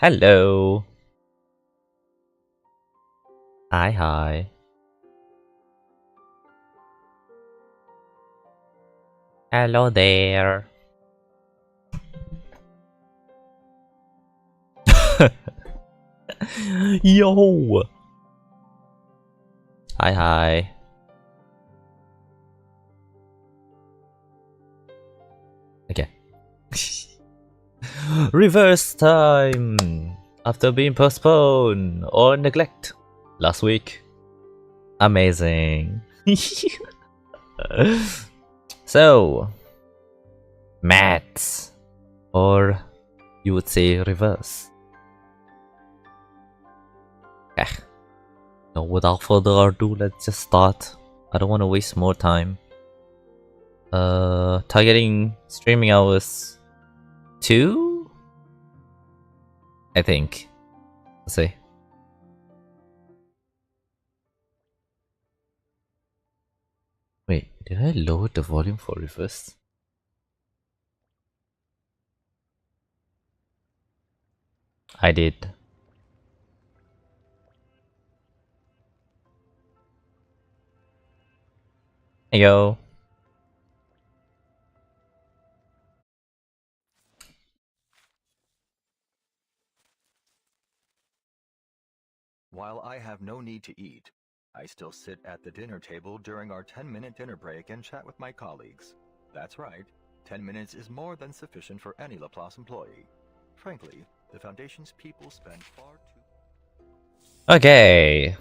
Hello. Hi, hi. Hello there. Yo. Hi, hi. Okay. Reverse time. After being postponed or neglect last week. Amazing. So, maths. Or you would say reverse. No, without further ado, let's just start. I don't want to waste more time. Targeting streaming hours 2? I think. Let's see. Wait, did I lower the volume for reverse? I did. Hey yo. While I have no need to eat, I still sit at the dinner table during our 10-minute dinner break and chat with my colleagues. That's right, 10 minutes is more than sufficient for any Laplace employee. Frankly, the Foundation's people spend far too... Okay.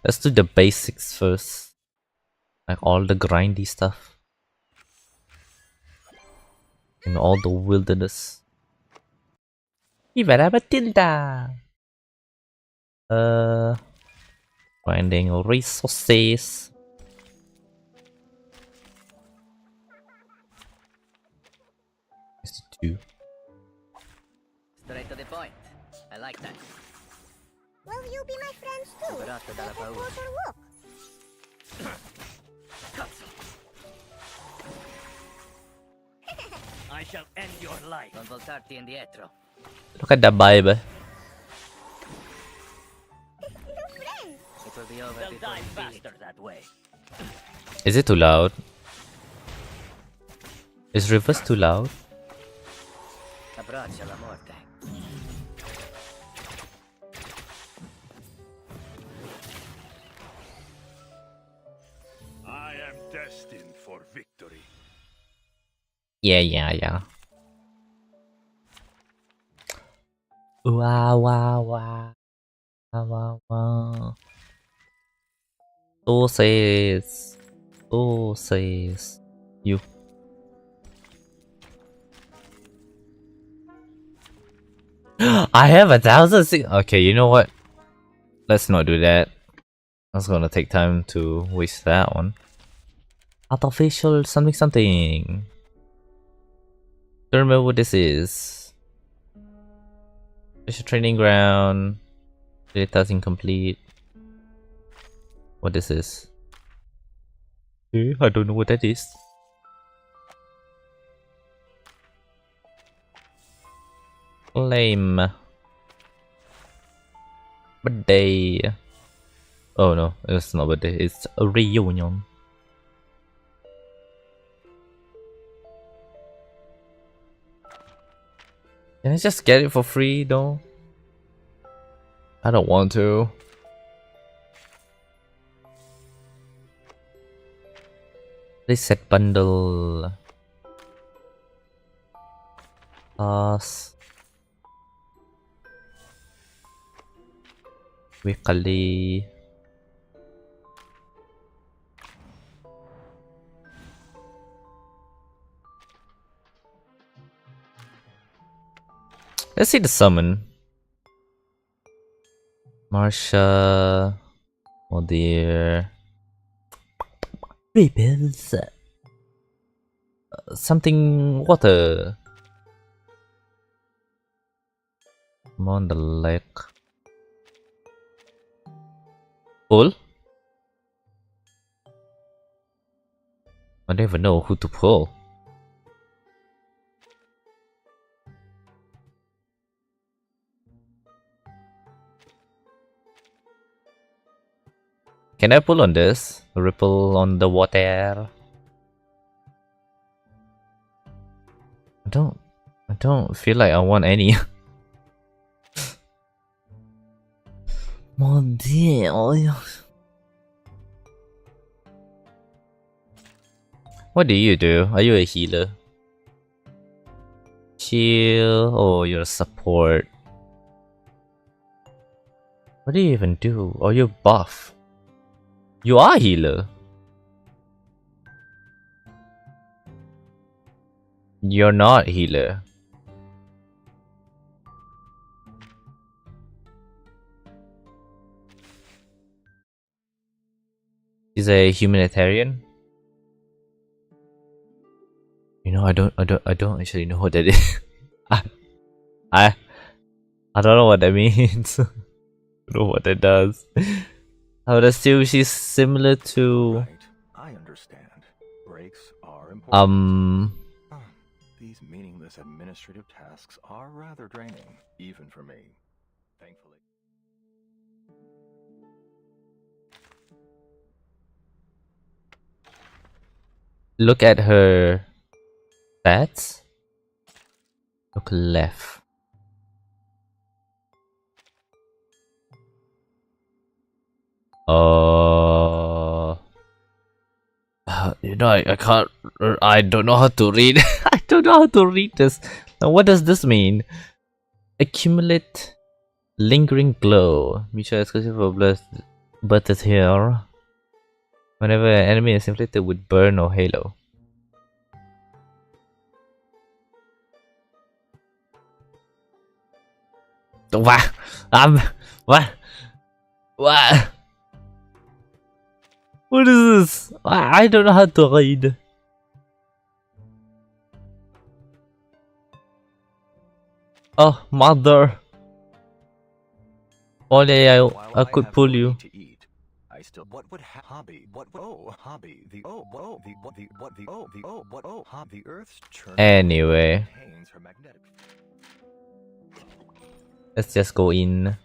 Let's do the basics first. Like all the grindy stuff. In all the wilderness. Viva la Matilda! Finding resources. Two. Straight to the point. I like that. Will you be my friends too? Operato dalla Take a paura. closer look. Cazzo! I shall end your life. Non voltarti indietro. Look at the vibe. New friends. It will be over They'll before die you feel it. faster that way. Is it too loud? Is reverse too loud? Abbraccia la morte. I am destined for victory. Yeah. Wow. Sauces. You. I have 1,000. Okay, you know what? Let's not do that. That's gonna take time to waste that one. Artificial something. Don't remember what this is. Special training ground. Data's incomplete. What this is? I don't know what that is. Claim. Birthday. Oh no, it's not birthday. It's a reunion. Can I just get it for free though? I don't want to. Reset bundle. Pass. Weekly. Let's see the summon. Marsha. Oh dear. Rebels. Something water. I'm on the lake. Pull? I don't even know who to pull. Can I pull on this? Ripple on the water. I don't feel like I want any. Mon Dieu. What do? Are you a healer? Chill. Oh, you're a support. What do you even do? Oh, you're buff. You are a healer. You're not a healer. He's a humanitarian. You know, I don't actually know what that is. I don't know what that means. I don't know what that does. I would assume she's similar to Right. I understand. Breaks are important. These meaningless administrative tasks are rather draining, even for me. Thankfully. look at her stats. Look left. You know, I can't. I don't know how to read. I don't know how to read this. Now, what does this mean? Accumulate lingering glow. Mutual exclusive for but it's here. Whenever an enemy is inflicted with burn or halo. What? What? What? What is this? I don't know how to read. Oh, mother. Only I could pull you. I still what would hobby what oh hobby the oh oh the what the what the oh the oh what oh hobby the earth's churn Anyway, contains her magnetic. let's just go in.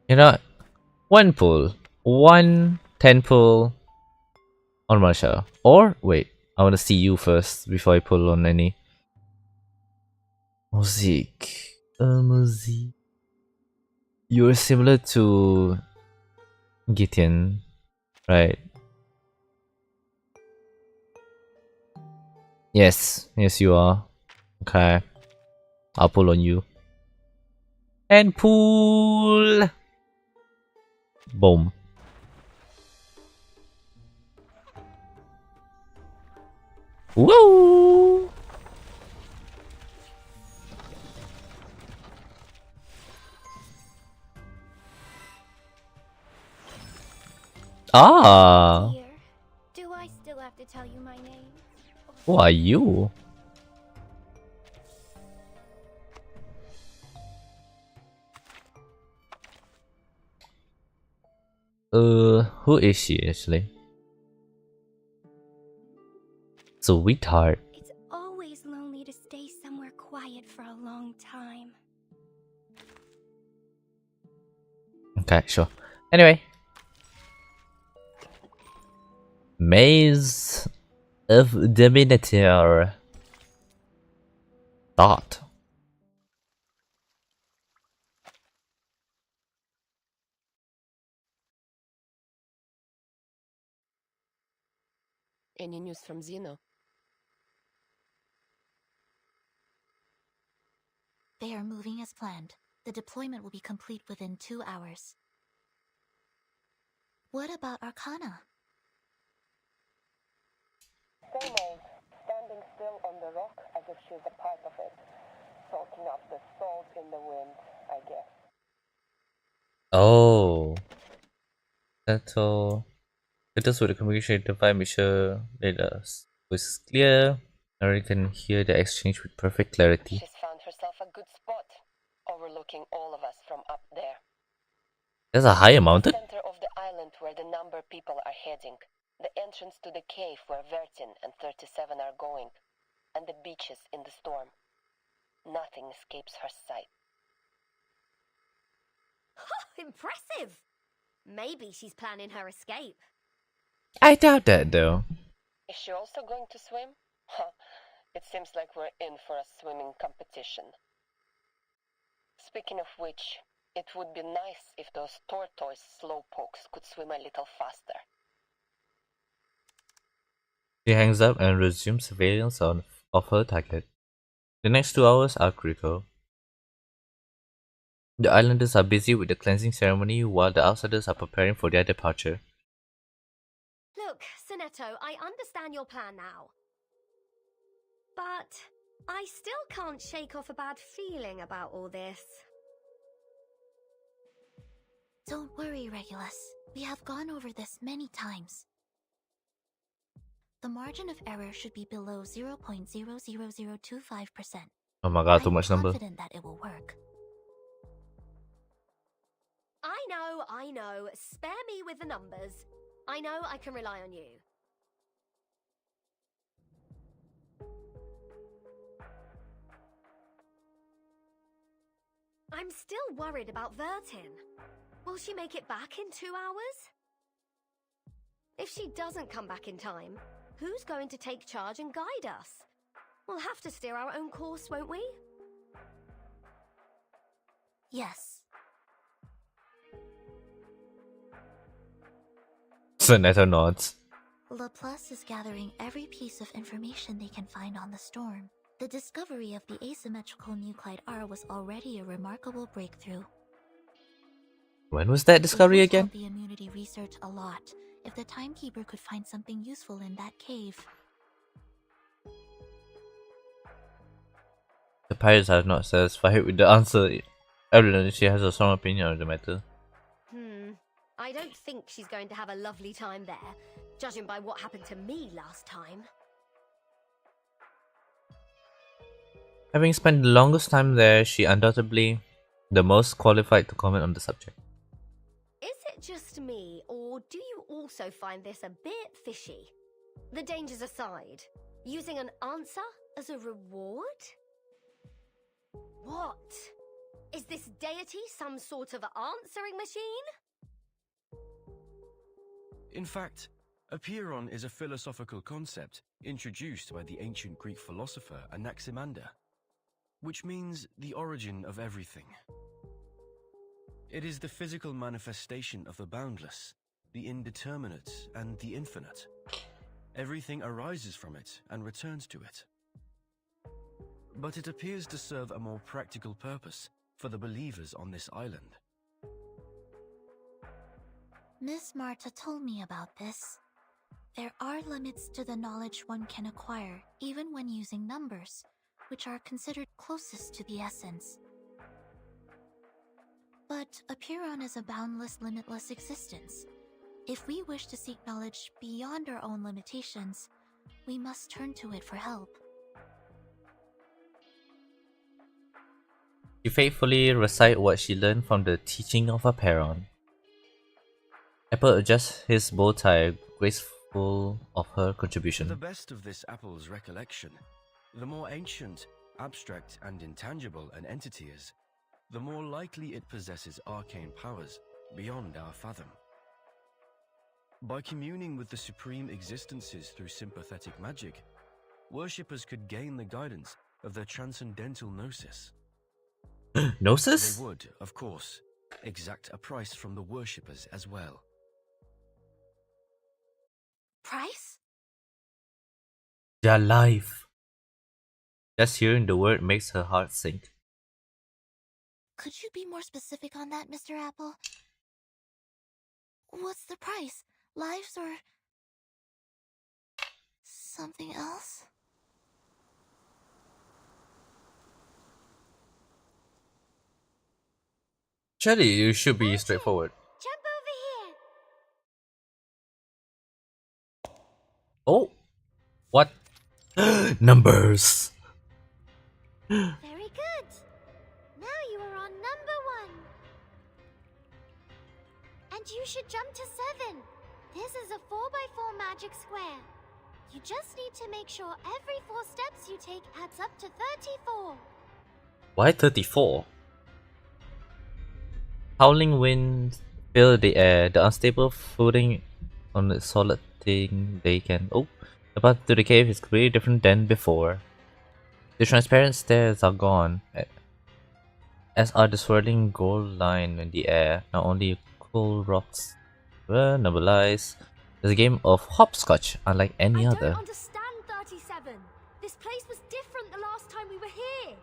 You know, one pull, 10 pull on Marsha. Or wait, I want to see you first before I pull on any. Music. Music. You're similar to Gitian, right? Yes, you are. Okay, I'll pull on you. And pull! Boom. Woo! Ah! Dear, do I still have to tell you my name? Who are you? Who is she actually? Sweetheart. It's always lonely to stay somewhere quiet for a long time. Okay, sure. Anyway. Maze of the Minotaur. Thought. Any news from Zeno? They are moving as planned. The deployment will be complete within 2 hours. What about Arcana? Same old, standing still on the rock as if she's a part of it. Soaking up the salt in the wind, I guess. Oh. Settle. Let us with the communication to find sure data was clear. Now you can hear the exchange with perfect clarity. She's found herself a good spot, overlooking all of us from up there. There's a higher mountain? The center of the island where the number people are heading. The entrance to the cave where Vertin and 37 are going. And the beaches in the storm. Nothing escapes her sight. Impressive! Maybe she's planning her escape. I doubt that though. Is she also going to swim? It seems like we're in for a swimming competition. Speaking of which, it would be nice if those tortoise slowpokes could swim a little faster. She hangs up and resumes surveillance of her target. The next 2 hours are critical. The islanders are busy with the cleansing ceremony while the outsiders are preparing for their departure. Look, Sonetto, I understand your plan now. But I still can't shake off a bad feeling about all this. Don't worry, Regulus. We have gone over this many times. The margin of error should be below 0.00025%. Oh my god, too I'm much number. confident that it will work. I know. Spare me with the numbers. I know I can rely on you. I'm still worried about Vertin. Will she make it back in 2 hours? If she doesn't come back in time, who's going to take charge and guide us? We'll have to steer our own course, won't we? Yes. Sonetto nods. Laplace is gathering every piece of information they can find on the storm. The discovery of the asymmetrical nuclide R was already a remarkable breakthrough. When was that discovery It would again? help the immunity research a lot if the timekeeper could find something useful in that cave. The pirates are not satisfied with the answer. Evidently, she has a strong opinion on the matter. I don't think she's going to have a lovely time there, judging by what happened to me last time. Having spent the longest time there, she undoubtedly the most qualified to comment on the subject. Is it just me, or do you also find this a bit fishy? The dangers aside, using an answer as a reward? What? Is this deity some sort of answering machine? In fact, apeiron is a philosophical concept introduced by the ancient Greek philosopher Anaximander, which means the origin of everything. It is the physical manifestation of the boundless, the indeterminate, and the infinite. Everything arises from it and returns to it. But it appears to serve a more practical purpose for the believers on this island. Miss Marta told me about this. There are limits to the knowledge one can acquire, even when using numbers, which are considered closest to the essence. But apeiron is a boundless, limitless existence. If we wish to seek knowledge beyond our own limitations, we must turn to it for help. She faithfully recites what she learned from the teaching of apeiron. Apple adjusts his bow tie, graceful of her contribution. To the best of this apple's recollection, the more ancient, abstract, and intangible an entity is, the more likely it possesses arcane powers beyond our fathom. By communing with the supreme existences through sympathetic magic, worshippers could gain the guidance of their transcendental gnosis. Gnosis? They would, of course, exact a price from the worshippers as well. Price? Their life. Just hearing the word makes her heart sink. Could you be more specific on that, Mr. Apple? What's the price? Lives or something else? Surely you should be straightforward. Jump over here! Oh! What? Numbers! Very good. Now you are on number 1. And you should jump to 7. This is a 4x4 magic square. You just need to make sure every 4 steps you take adds up to 34. Why 34? Howling winds fill the air. The unstable footing on the solid thing they can. Oh, the path to the cave is completely different than before. The transparent stairs are gone, as are the swirling gold line in the air. Not only cool rocks were numbalized. It's a game of hopscotch, unlike any I other. don't understand 37. This place was different the last time we were here.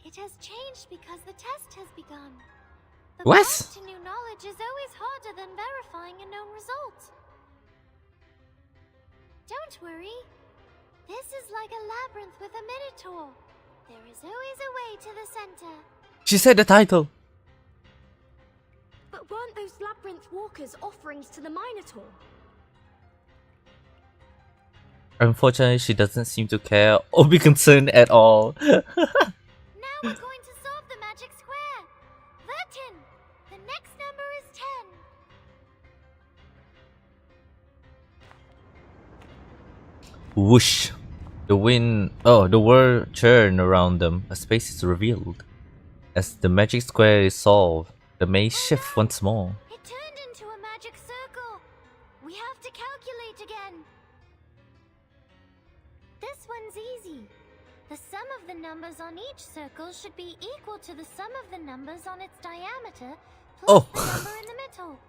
It has changed because the test has begun. The What? path to new knowledge is always harder than verifying a known result. Don't worry. This is like a labyrinth with a minotaur. There is always a way to the center. She said the title. But weren't those labyrinth walkers offerings to the Minotaur? Unfortunately, she doesn't seem to care or be concerned at all. Now we're going to solve the magic square. Vertin, the next number is 10. Whoosh. The world churn around them. A space is revealed. As the magic square is solved, the maze shifts once more. It turned into a magic circle. We have to calculate again. This one's easy. The sum of the numbers on each circle should be equal to the sum of the numbers on its diameter plus the number in the middle.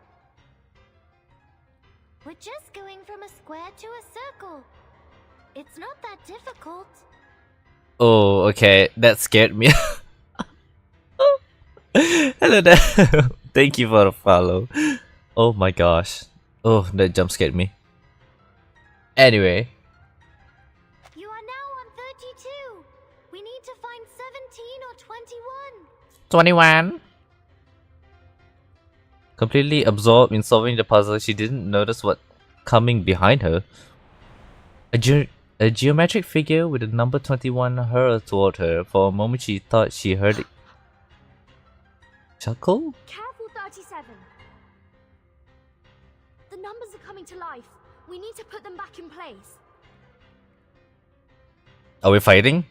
We're just going from a square to a circle. It's not that difficult. Oh, okay. That scared me. Hello there. Thank you for the follow. Oh my gosh. Oh, that jump scared me. Anyway. You are now on 32. We need to find 17 or 21. 21. Completely absorbed in solving the puzzle, she didn't notice what coming behind her. A geometric figure with the number 21 hurled toward her. For a moment she thought she heard it chuckle? Careful, 37. The numbers are coming to life. We need to put them back in place. Are we fighting?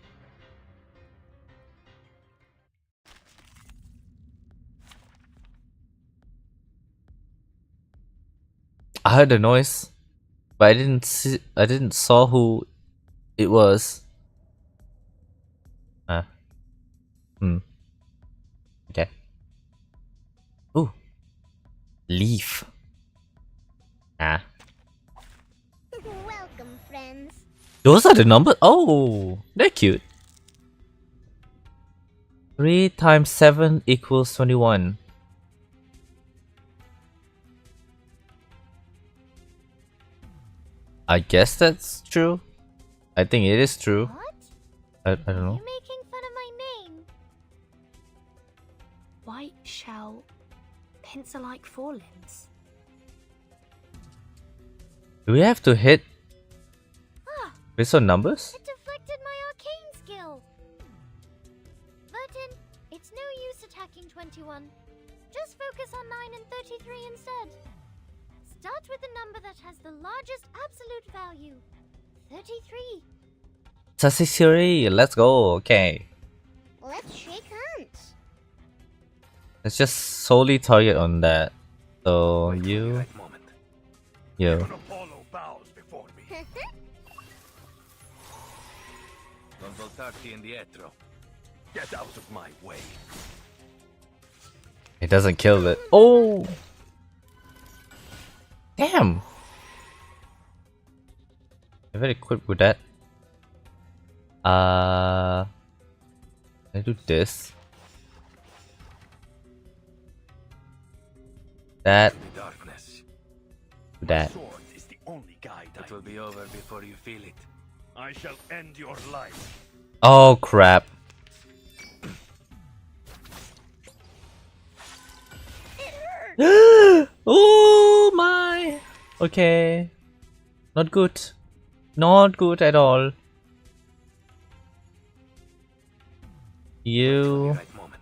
I heard the noise, but I didn't saw who it was. Okay. Ooh. Leaf. Welcome, friends. Those are the numbers. Oh, they're cute. 3 times 7 equals 21. I guess that's true. I think it is true. What? I don't know. You're making fun of my name. White shell, pencil-like forelimbs. Do we have to hit Ah, based on numbers? it deflected my arcane skill. Vertin, it's no use attacking 21. Just focus on 9 and 33 instead. Start with the number that has the largest absolute value. 33. Sassisuri, let's go. Okay. Let's shake hands. Let's just solely target on that. So you, Right moment. you. Even Apollo bows before me. Non voltarti indietro. Get out of my way. It doesn't kill it. Oh! Damn! I'm very equipped with that. I do this. That. The darkness. That. Sword is the only guide It will be over before you feel it. I shall end your life. Oh crap. Oh my! Okay. Not good. Not good at all. You. Right moment.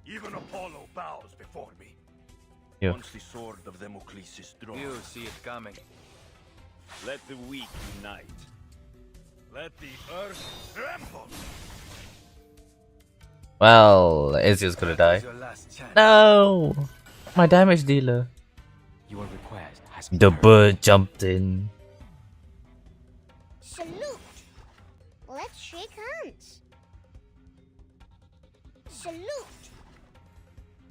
Even Apollo bows before me. You. Once the sword of Damocles is drawn. You see it coming. Let the weak unite. Let the earth tremble. Well, Ezio's gonna die. No! My damage dealer. Your request has The bird jumped in. Salute! Let's shake hands. Salute!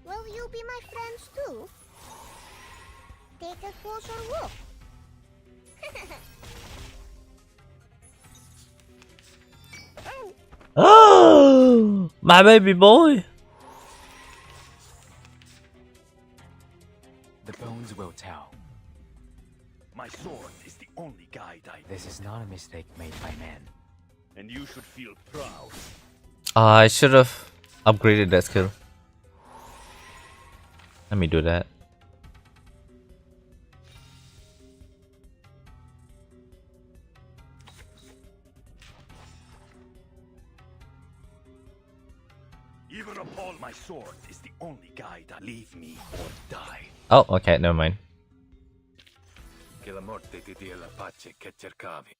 Will you be my friends too? Take a closer look. Oh, my baby boy. The bones will tell. My sword is the only guide I This is not a mistake made by man. and you should feel proud. I should have upgraded that skill. Let me do that. Even upon my sword is the only guide. Leave me or die. Oh, okay, never mind. Che la morte ti dia la pace che cercavi.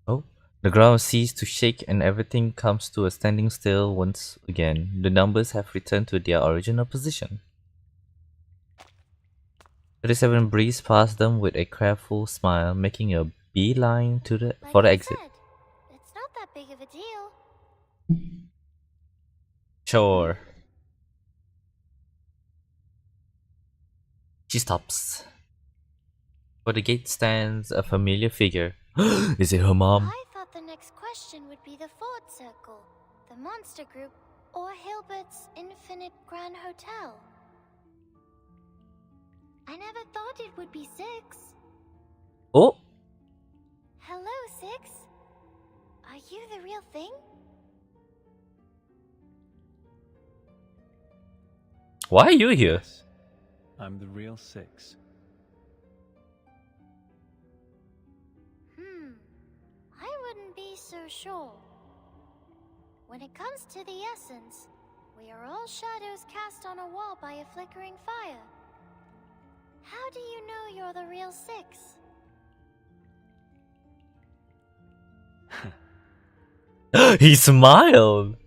Oh, the ground ceased to shake and everything comes to a standing still once again. The numbers have returned to their original position. 37 breezed past them with a careful smile, making a beeline to for the exit. It's not that big of a deal. Sure. She stops. For the gate stands a familiar figure. Is it her mom? I thought the next question would be the Ford Circle, the Monster Group, or Hilbert's Infinite Grand Hotel. I never thought it would be Six. Oh, Hello, Six. Are you the real thing? why are you here? I'm the real Six. I wouldn't be so sure. When it comes to the essence, we are all shadows cast on a wall by a flickering fire. How do you know you're the real Six? He smiled.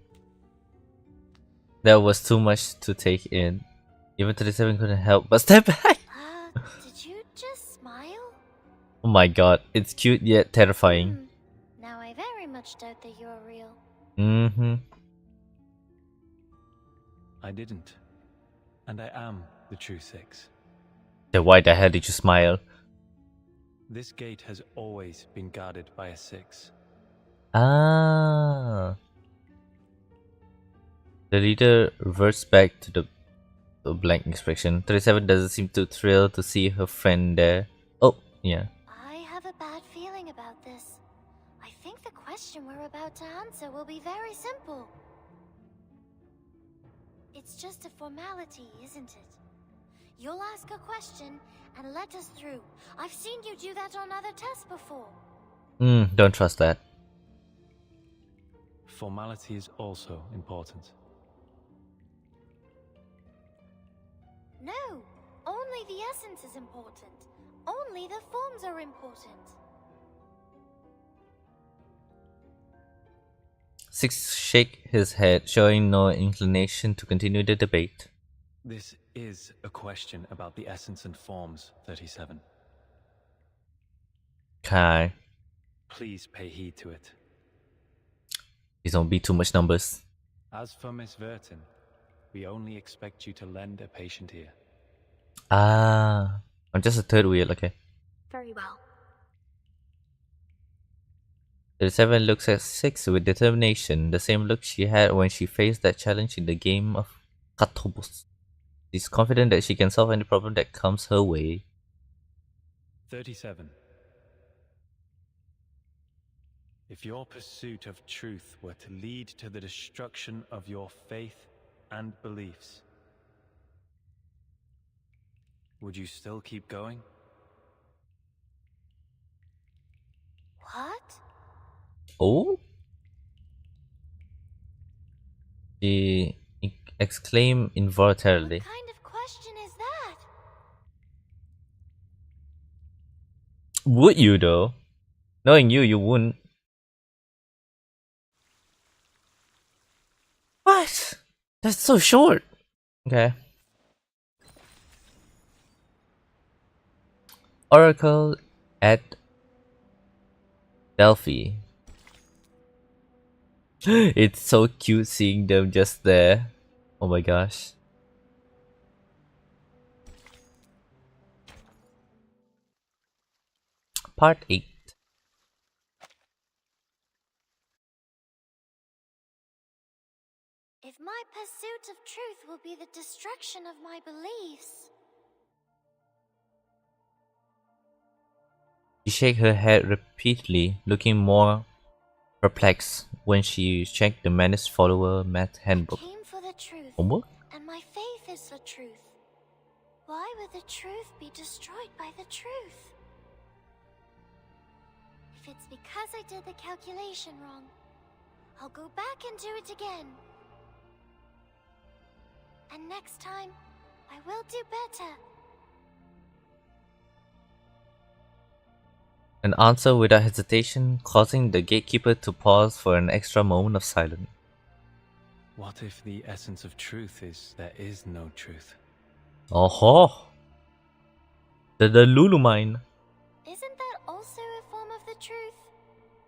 That was too much to take in. Even 37 couldn't help but step back. Did you just smile? Oh my god, it's cute yet terrifying. Now I very much doubt that you're real. Mm-hmm. I didn't. And I am the true Six. Then why the hell did you smile? This gate has always been guarded by a Six. Ah. The leader reverts back to the blank expression. 37 doesn't seem too thrilled to see her friend there. Oh, yeah. I have a bad feeling about this. I think the question we're about to answer will be very simple. It's just a formality, isn't it? You'll ask a question and let us through. I've seen you do that on other tests before. Don't trust that. Formality is also important. No, only the essence is important. Only the forms are important. Six shake his head, showing no inclination to continue the debate. This is a question about the essence and forms, 37. Kai. Please pay heed to it. Please don't be too much numbers. As for Miss Vertin, we only expect you to lend a patient ear. Ah. I'm just a third wheel, okay. Very well. 37 looks at 6 with determination, the same look she had when she faced that challenge in the game of Katobus. She's confident that she can solve any problem that comes her way. 37. If your pursuit of truth were to lead to the destruction of your faith and beliefs, would you still keep going? What? Oh? She exclaim involuntarily. What kind of question is that? Would you though? Knowing you, you wouldn't. What? That's so short. Okay. Oracle at Delphi. It's so cute seeing them just there. Oh my gosh. Part 8. If my pursuit of truth will be the destruction of my beliefs. She shook her head repeatedly, looking more perplexed when she checked the managed follower math handbook. Came for the truth, Homework? and my faith is the truth. Why would the truth be destroyed by the truth? If it's because I did the calculation wrong, I'll go back and do it again. And next time, I will do better. An answer without hesitation, causing the gatekeeper to pause for an extra moment of silence. What if the essence of truth is there is no truth? Oh, the Lulu mine. Isn't that also a form of the truth?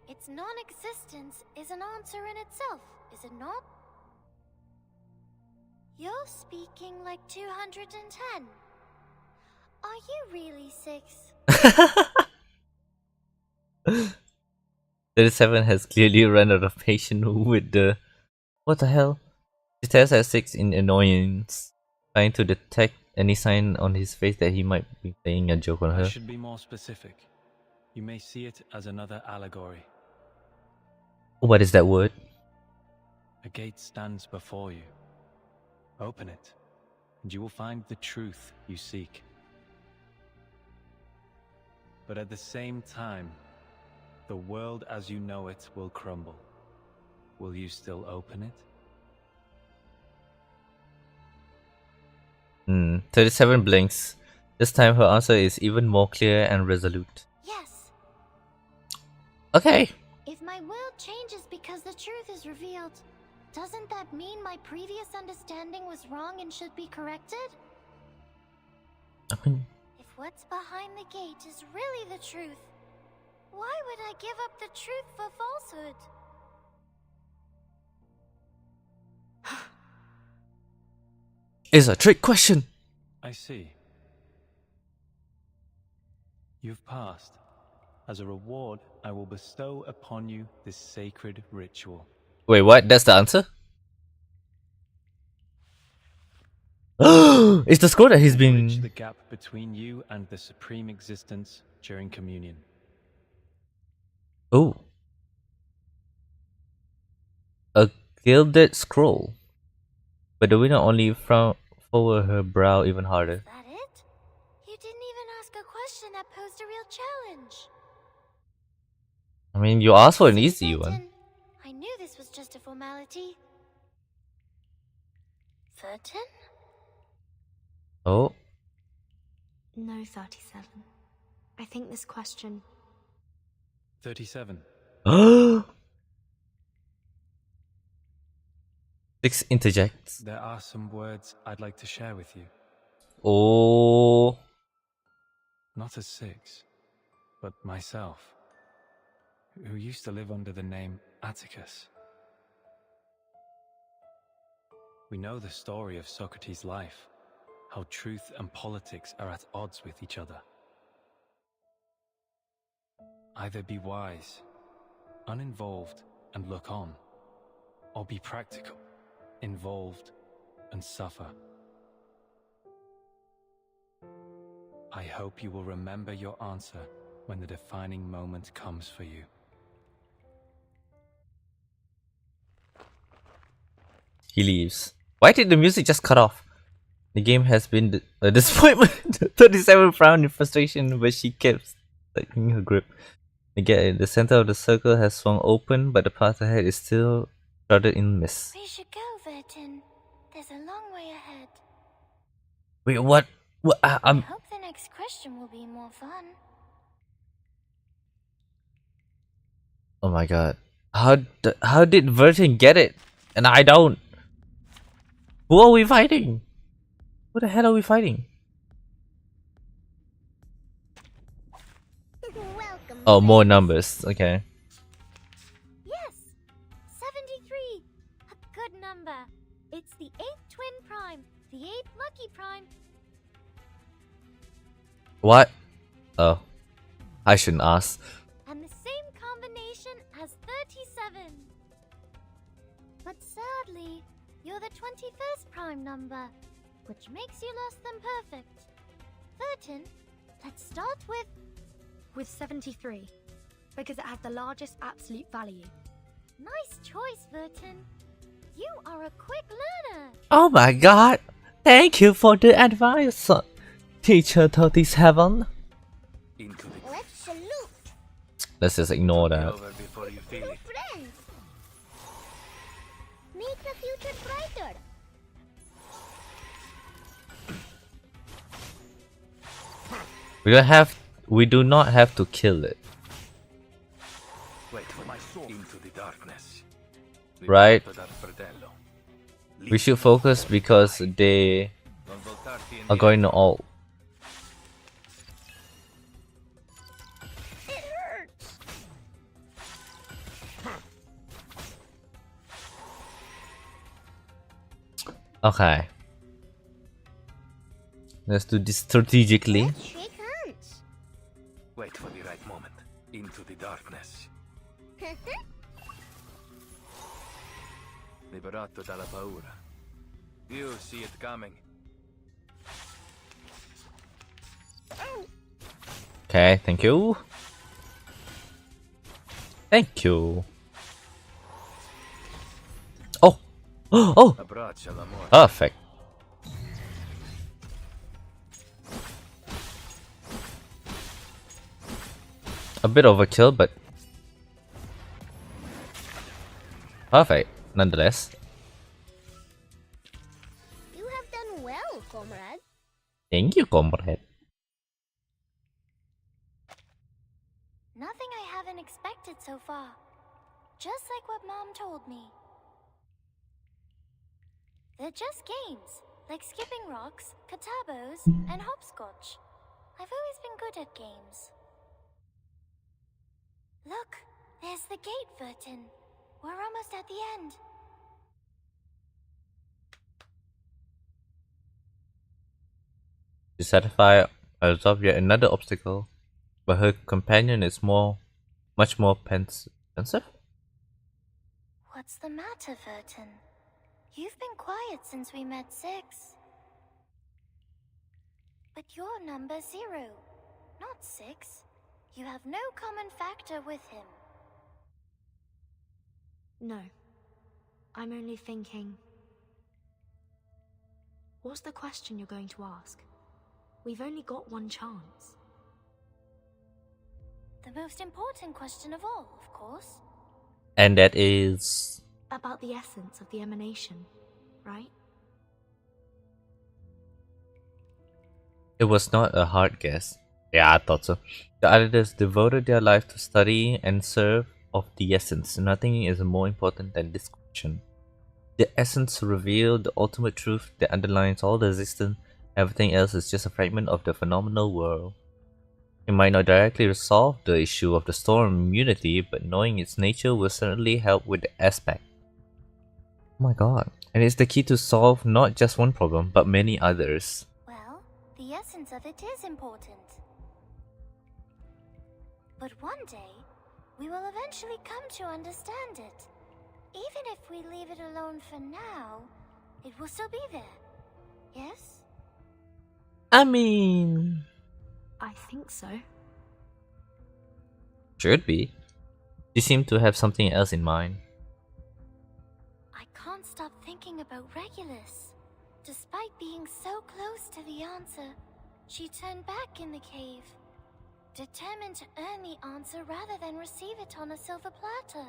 Its non-existence is an answer in itself, is it not? You're speaking like 210. Are you really 6? 37 has clearly run out of patience with the... What the hell? She stares at 6 in annoyance, trying to detect any sign on his face that he might be playing a joke on I her. should be more specific. You may see it as another allegory. What is that word? A gate stands before you. Open it, and you will find the truth you seek. But at the same time, the world as you know it will crumble. Will you still open it? 37 blinks. This time her answer is even more clear and resolute. Yes. Okay. If my world changes because the truth is revealed, doesn't that mean my previous understanding was wrong and should be corrected? I mean, If what's behind the gate is really the truth, why would I give up the truth for falsehood? it's a trick question. I see. You've passed. As a reward, I will bestow upon you this sacred ritual. Wait, what? That's the answer? It's the scroll that he's Bridge been... the gap between you and the supreme existence during communion. Oh. A gilded scroll. But the winner only forward her brow even harder. Is that it? You didn't even ask a question that posed a real challenge. I mean, you asked for an easy Certain. one. I knew this was just a formality. Certain? Oh. No, 37. I think this question... 37. 6 interjects. There are some words I'd like to share with you. Oh. Not as 6, but myself, who used to live under the name Atticus. We know the story of Socrates' life, how truth and politics are at odds with each other. Either be wise, uninvolved, and look on, or be practical, involved, and suffer. I hope you will remember your answer when the defining moment comes for you. He leaves. Why did the music just cut off? The game has been a disappointment. 37 frowned in frustration, but she kept tightening her grip. Again, the center of the circle has swung open, but the path ahead is still shrouded in mist. We should go, Vertin. There's a long way ahead. Wait, what? I hope the next question will be more fun. Oh my god. How did Vertin get it? And I don't. Who are we fighting? Who the hell are we fighting? Welcome, Oh, more friends. numbers. Okay. Yes! 73! A good number. It's the 8th twin prime, the 8th lucky prime. What? Oh. I shouldn't ask. And the same combination as 37. But sadly, you're the 21st prime number, which makes you less than perfect. 13, let's start with 73, because it has the largest absolute value. Nice choice, Vertin. You are a quick learner. Oh my god. Thank you for the advice, Teacher 37. Let's salute. Let's just ignore that. Over before you feel it. Friends. Make the future brighter. We do not have to kill it. Wait for my sword. Into the darkness. Right? Liberato dal fratello. We should focus because they Non voltarti are going to ult. It hurts. Okay. Let's do this strategically. Let's shake hands. Wait for the right moment. Into the darkness. Liberato dalla paura. You see it coming. Okay, thank you. Thank you. Oh! Oh! Abbraccia l'amore. Perfect. A bit overkill, but perfect, nonetheless. You have done well, comrade. Thank you, comrade. Nothing I haven't expected so far. Just like what Mom told me. They're just games, like skipping rocks, katabos, and hopscotch. I've always been good at games. Look, there's the gate, Vertin. We're almost at the end. To satisfy her resolve yet another obstacle, but her companion is much more pensive? What's the matter, Vertin? You've been quiet since we met 6. But you're number 0, not 6. You have no common factor with him. No. I'm only thinking... What's the question you're going to ask? We've only got one chance. The most important question of all, of course. And that is... About the essence of the emanation, right? It was not a hard guess. Yeah, I thought so. The editors devoted their life to study and serve of the essence. Nothing is more important than this question. The essence revealed the ultimate truth that underlines all the existence. Everything else is just a fragment of the phenomenal world. It might not directly resolve the issue of the storm immunity, but knowing its nature will certainly help with the aspect. Oh my god. And it's the key to solve not just one problem, but many others. Well, the essence of it is important. But one day, we will eventually come to understand it. Even if we leave it alone for now, it will still be there. Yes? I mean... I think so. Should be. You seem to have something else in mind. I can't stop thinking about Regulus. Despite being so close to the answer, she turned back in the cave. Determined to earn the answer rather than receive it on a silver platter.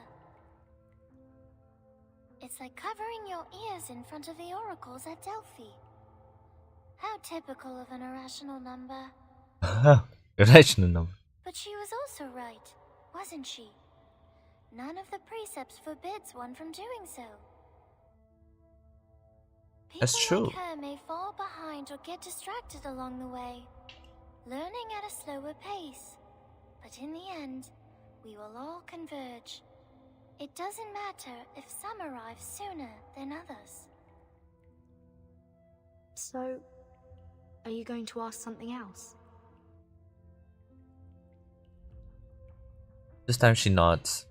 It It's like covering your ears in front of the oracles at Delphi. How typical of an irrational number. Irrational number. But she was also right, wasn't she? None of the precepts forbids one from doing so. That's People true. like her may fall behind or get distracted along the way, learning at a slower pace. But in the end, we will all converge. It doesn't matter if some arrive sooner than others. So, are you going to ask something else? This time she nods.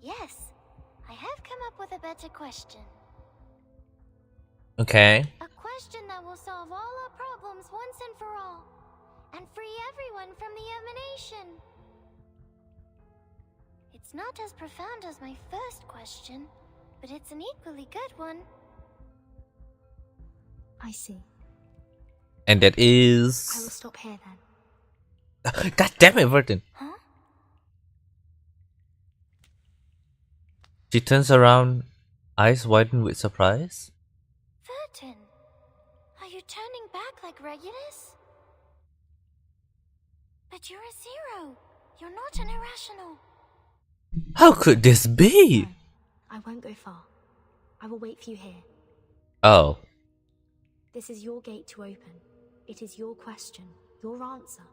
Yes, I have come up with a better question. Okay. A question that will solve all our problems once and for all, and free everyone from the emanation. It's not as profound as my first question, but it's an equally good one. I see. And that I will is... stop here then. God damn it, Vertin. Huh? She turns around, eyes widen with surprise. Vertin, are you turning back like Regulus? But you're a zero. You're not an irrational. How could this be? No, I won't go far. I will wait for you here. Oh. This is your gate to open. It is your question, your answer.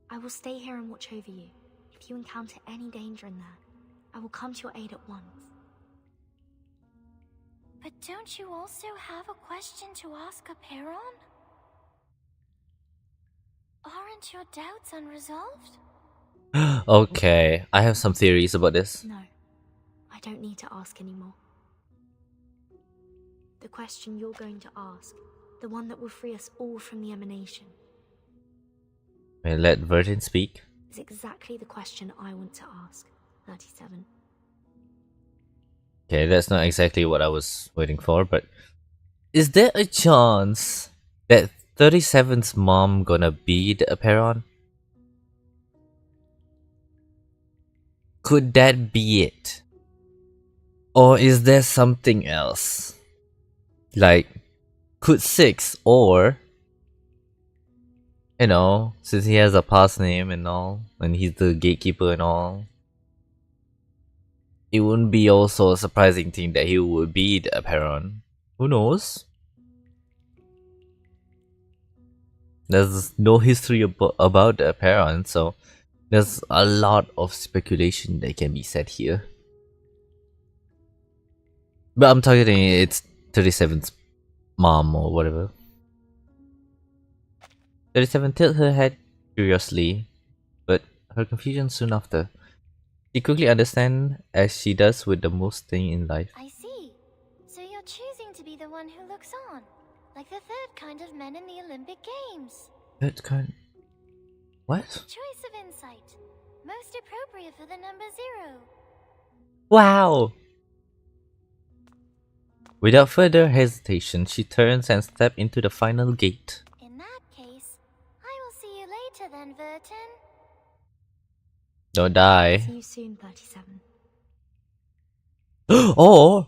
I will stay here and watch over you. If you encounter any danger in there, I will come to your aid at once. But don't you also have a question to ask Aperon? Aren't your doubts unresolved? Okay, I have some theories about this. No, I don't need to ask anymore. The question you're going to ask, the one that will free us all from the emanation, May I let Vertin speak? is exactly the question I want to ask, 37. Okay, that's not exactly what I was waiting for, but... Is there a chance that 37's mom gonna be the Aperon? Could that be it? Or is there something else? Like, could 6 or... You know, since he has a past name and all, and he's the gatekeeper and all, it wouldn't be also a surprising thing that he would be the Aperon. Who knows? There's no history about the Aperon, so there's a lot of speculation that can be said here. But I'm targeting it's 37's mom or whatever. 37 tilted her head curiously, but her confusion soon after. She quickly understands, as she does with the most thing in life. I see. So you're choosing to be the one who looks on, like the third kind of men in the Olympic Games. Third kind? What? Choice of insight. Most appropriate for the number 0. Wow! Without further hesitation, she turns and steps into the final gate. In that case, I will see you later then, Vertin. Don't die. See you soon, 37. Or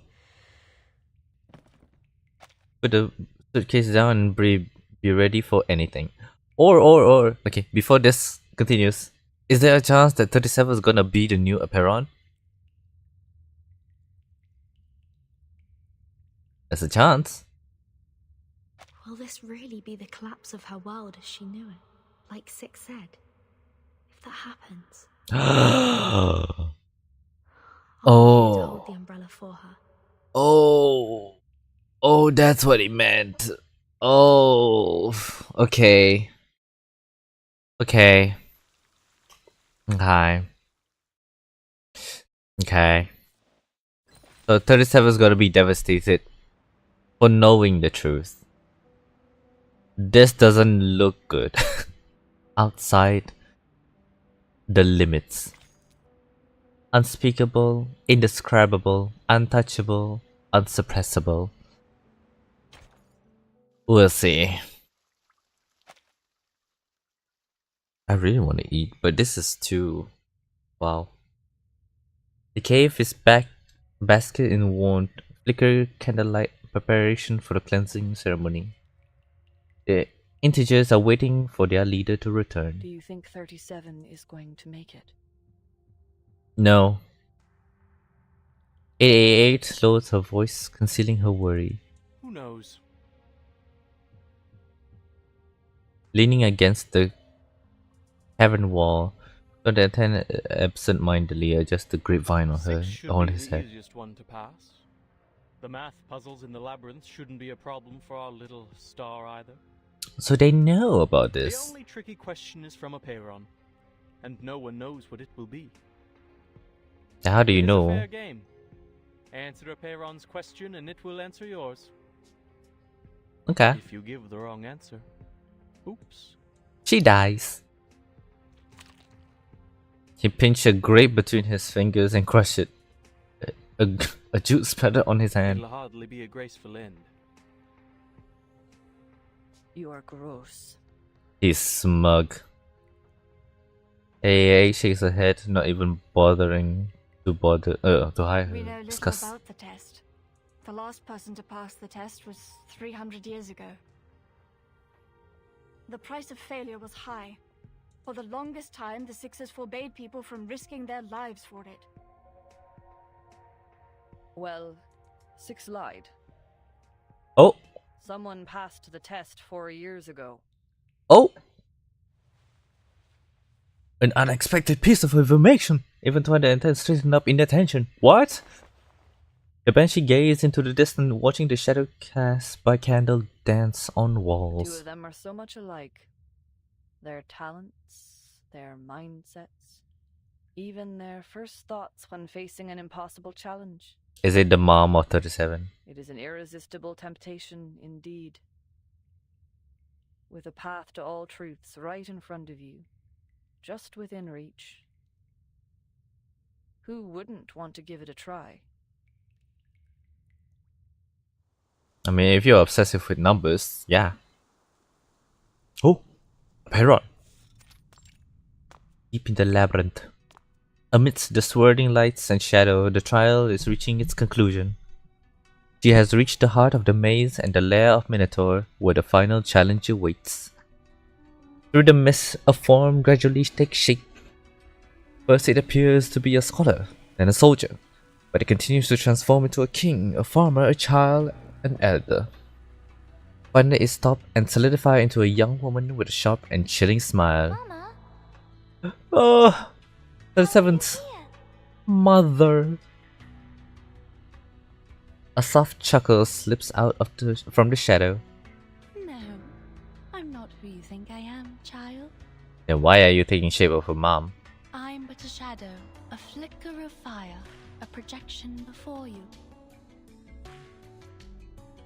put the suitcase down and be ready for anything. Or okay, before this continues, is there a chance that 37 is gonna be the new Aperon? There's a chance. Will this really be the collapse of her world as she knew it? Like 6 said. If that happens... Oh. I'll need to hold the umbrella for her. Oh. Oh, that's what he meant. Oh. Okay. Okay. Okay. Okay. So 37 is gonna be devastated for knowing the truth. This doesn't look good. Outside the limits. Unspeakable, indescribable, untouchable, unsuppressible. We'll see. I really want to eat, but this is too... Wow. The cave is basket in warm, flicker candlelight preparation for the cleansing ceremony. The integers are waiting for their leader to return. Do you think 37 is going to make it? No. 888 lowers her voice, concealing her worry. Who knows? Leaning against the cavern wall, Jonathan absent-mindedly adjusts the grapevine on his The head. easiest one to pass. The math puzzles in the labyrinth shouldn't be a problem for our little star either. So they know about The this. only tricky question is from a Peyron, and no one knows what it will be. How do you It's a know? fair game. Answer a Peyron's question and it will answer yours. Okay. If you give the wrong answer, oops. She dies. He pinched a grape between his fingers and crushed it. A juice splattered on his hand. It'll hardly be a graceful end. You are gross. He's smug. Hey, shakes her head, not even bothering to hide We her know little disgust. about the test. The last person to pass the test was 300 years ago. The price of failure was high. For the longest time, the Sixers forbade people from risking their lives for it. Well, 6 lied. Oh! Someone passed the test 4 years ago. Oh! An unexpected piece of information! Even Twilight and Ted straightened up in attention. What? The banshee gazed into the distance, watching the shadow cast by candle dance on The walls. 2 of them are so much alike. Their talents, their mindsets, even their first thoughts when facing an impossible challenge. Is it the mom of 37? It is an irresistible temptation indeed. With a path to all truths right in front of you, just within reach. Who wouldn't want to give it a try? I mean, if you're obsessive with numbers, yeah. Oh! A Peyron! Deep in the labyrinth. Amidst the swirling lights and shadow, the trial is reaching its conclusion. She has reached the heart of the maze and the lair of Minotaur, where the final challenge awaits. Through the mist, a form gradually takes shape. First it appears to be a scholar, then a soldier, but it continues to transform into a king, a farmer, a child, an elder. Finally it stops and solidifies into a young woman with a sharp and chilling smile. Oh! 37th mother. A soft chuckle slips out from the shadow. No, I'm not who you think I am, child. Then why are you taking shape of her mom? I'm but a shadow, a flicker of fire, a projection before you.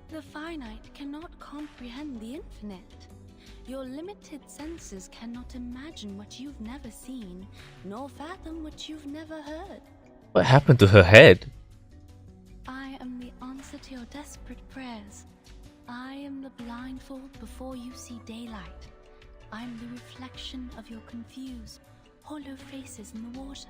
The finite cannot comprehend the infinite. Your limited senses cannot imagine what you've never seen, nor fathom what you've never heard. What happened to her head? I am the answer to your desperate prayers. I am the blindfold before you see daylight. I am the reflection of your confused, hollow faces in the water.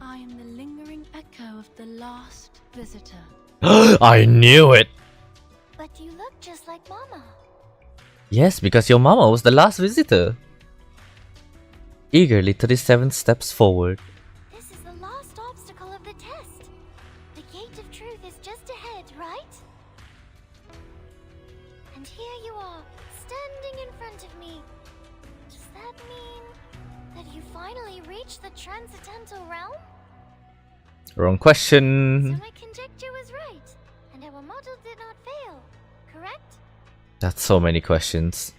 I am the lingering echo of the last visitor. I knew it! But you look just like Mama. Yes, because your mama was the last visitor. Eagerly, 37 steps forward. This is the last obstacle of the test. The gate of truth is just ahead, right? And here you are, standing in front of me. Does that mean that you finally reached the transcendental realm? Wrong question. So my conjecture was right, and our model did not fail, correct? That's so many questions.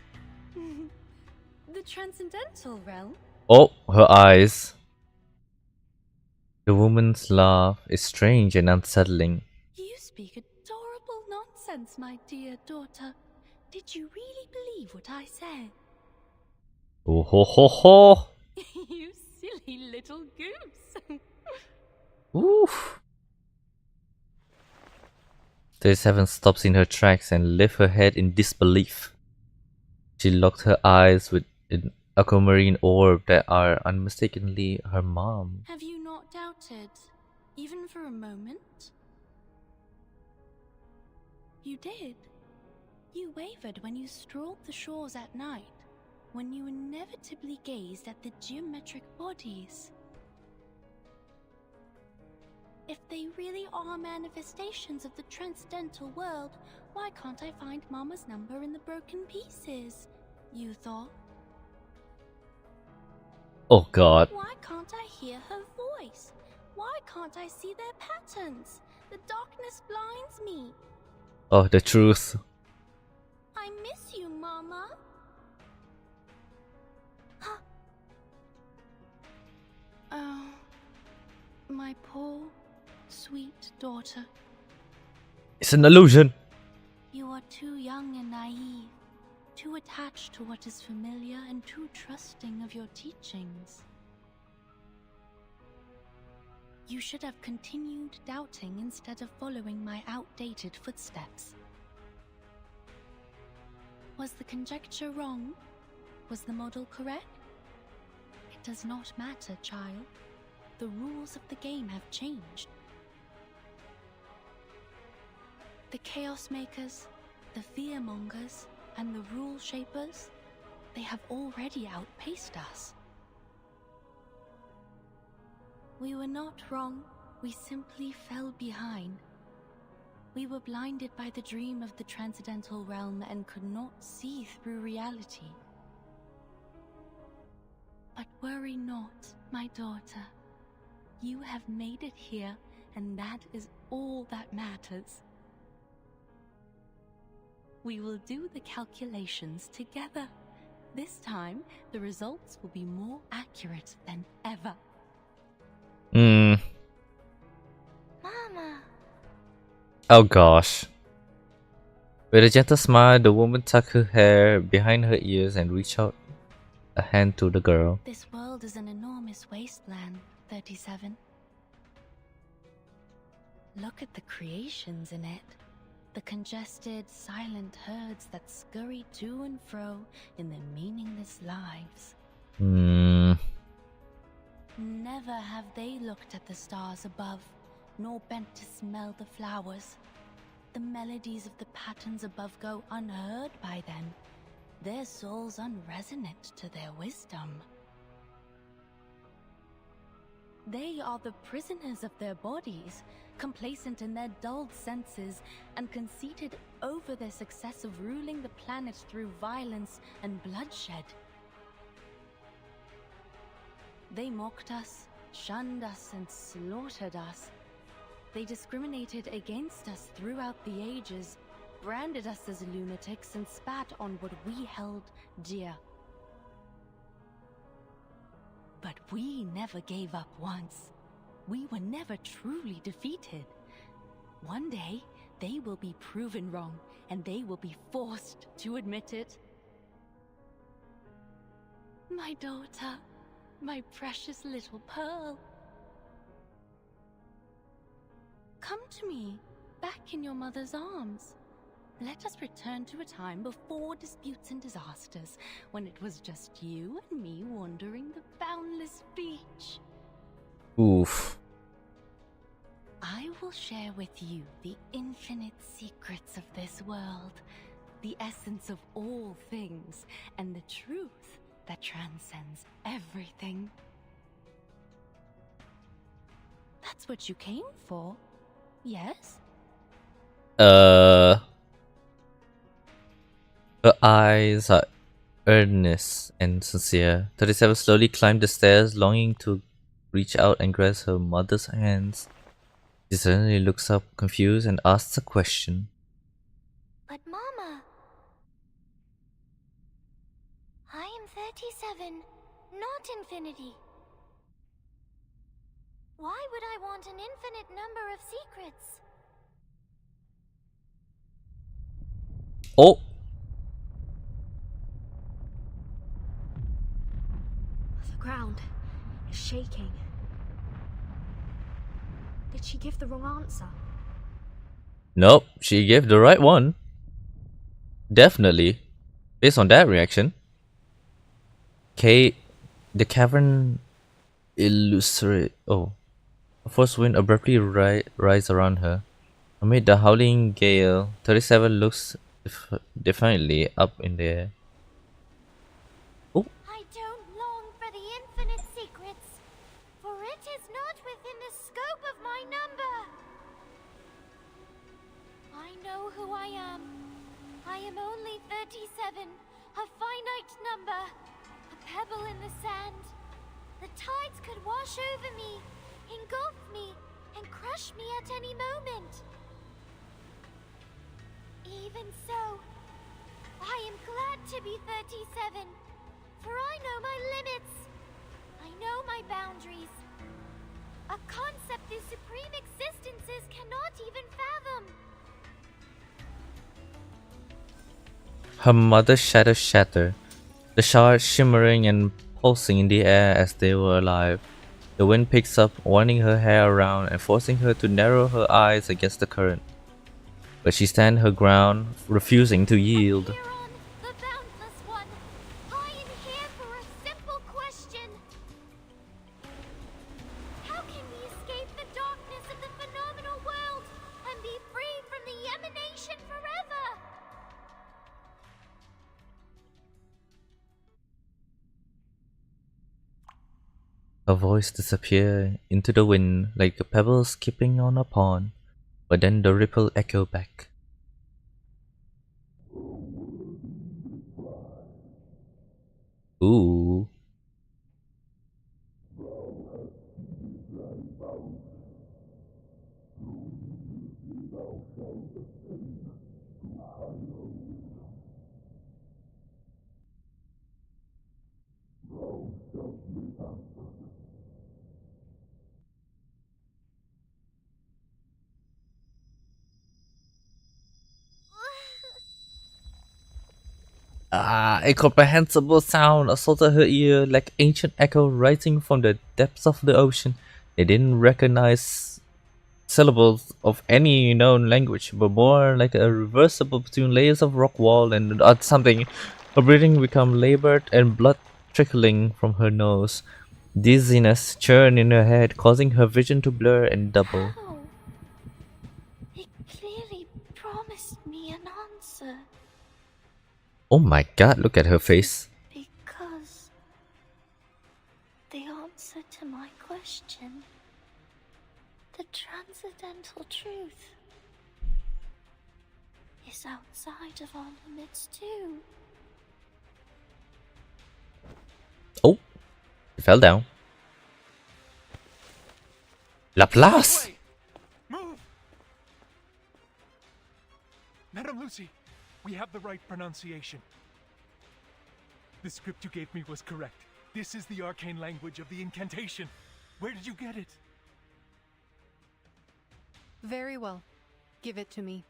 The transcendental realm? Oh, her eyes. The woman's laugh is strange and unsettling. You speak adorable nonsense, my dear daughter. Did you really believe what I said? Oh ho ho ho! You silly little goose. Oof. 37 stops in her tracks and lifts her head in disbelief. She locked her eyes with an aquamarine orb that are unmistakably her mom. Have you not doubted, even for a moment? You did. You wavered when you strolled the shores at night, when you inevitably gazed at the geometric bodies. If they really are manifestations of the transcendental world, why can't I find Mama's number in the broken pieces? You thought. Oh god. Why can't I hear her voice? Why can't I see their patterns? The darkness blinds me. Oh, the truth. I miss you, Mama. Oh, my poor, sweet daughter. It's an illusion. You are too young and naive, too attached to what is familiar and too trusting of your teachings. You should have continued doubting instead of following my outdated footsteps. Was the conjecture wrong? Was the model correct? It does not matter, child. The rules of the game have changed. The Chaos Makers, the Fearmongers, and the Rule Shapers, they have already outpaced us. We were not wrong, we simply fell behind. We were blinded by the dream of the transcendental realm and could not see through reality. But worry not, my daughter. You have made it here, and that is all that matters. We will do the calculations together. This time, the results will be more accurate than ever. Mama. Oh gosh. With a gentle smile, the woman tucked her hair behind her ears and reached out a hand to the girl. This world is an enormous wasteland, 37. Look at the creations in it. The congested, silent herds that scurry to and fro in their meaningless lives. Never have they looked at the stars above, nor bent to smell the flowers. The melodies of the patterns above go unheard by them, their souls unresonant to their wisdom. They are the prisoners of their bodies, complacent in their dulled senses, and conceited over their success of ruling the planet through violence and bloodshed. They mocked us, shunned us, and slaughtered us. They discriminated against us throughout the ages, branded us as lunatics, and spat on what we held dear. But we never gave up once. We were never truly defeated. One day, they will be proven wrong, and they will be forced to admit it. My daughter, my precious little pearl. Come to me, back in your mother's arms. Let us return to a time before disputes and disasters, when it was just you and me wandering the boundless beach. Oof. I will share with you the infinite secrets of this world, the essence of all things, and the truth that transcends everything. That's what you came for, yes? Her eyes are earnest and sincere. 37 slowly climbed the stairs, longing to reach out and grasp her mother's hands. She suddenly looks up, confused, and asks a question. But Mama, I am 37, not infinity. Why would I want an infinite number of secrets? Oh! The ground is shaking. Did she give the wrong answer? Nope, she gave the right one. Definitely. Based on that reaction. The cavern illustrate. Oh, a force wind abruptly rise around her. Amid the howling gale, 37 looks defiantly up in the air. I don't long for the infinite secrets, for it is not within the scope of my number. I know who I am. I am only 37, a finite number, a pebble in the sand. The tides could wash over me, engulf me, and crush me at any moment. Even so, I am glad to be 37, for I know my limits. I know my boundaries. A concept whose supreme existences cannot even fathom. Her mother's shadows shatter, the shards shimmering and pulsing in the air as they were alive. The wind picks up, winding her hair around and forcing her to narrow her eyes against the current. But she stands her ground, refusing to yield. The boundless one, I am here for a simple question. How can we escape the darkness of the phenomenal world and be free from the emanation forever? Her voice disappears into the wind like a pebble skipping on a pond, but then the ripple echo back. Ooh. Ah, incomprehensible sound assaulted her ear like ancient echo rising from the depths of the ocean. They didn't recognize syllables of any known language, but more like a reversible between layers of rock wall and something. Her breathing became labored and blood trickling from her nose. Dizziness churned in her head, causing her vision to blur and double. How? It clearly promised me an answer. Oh my god, look at her face. Because the answer to my question, the transcendental truth, is outside of our limits too. Oh, he fell down. Laplace! Move! Madame Lucy, we have the right pronunciation. The script you gave me was correct. This is the arcane language of the incantation. Where did you get it? Very well. Give it to me.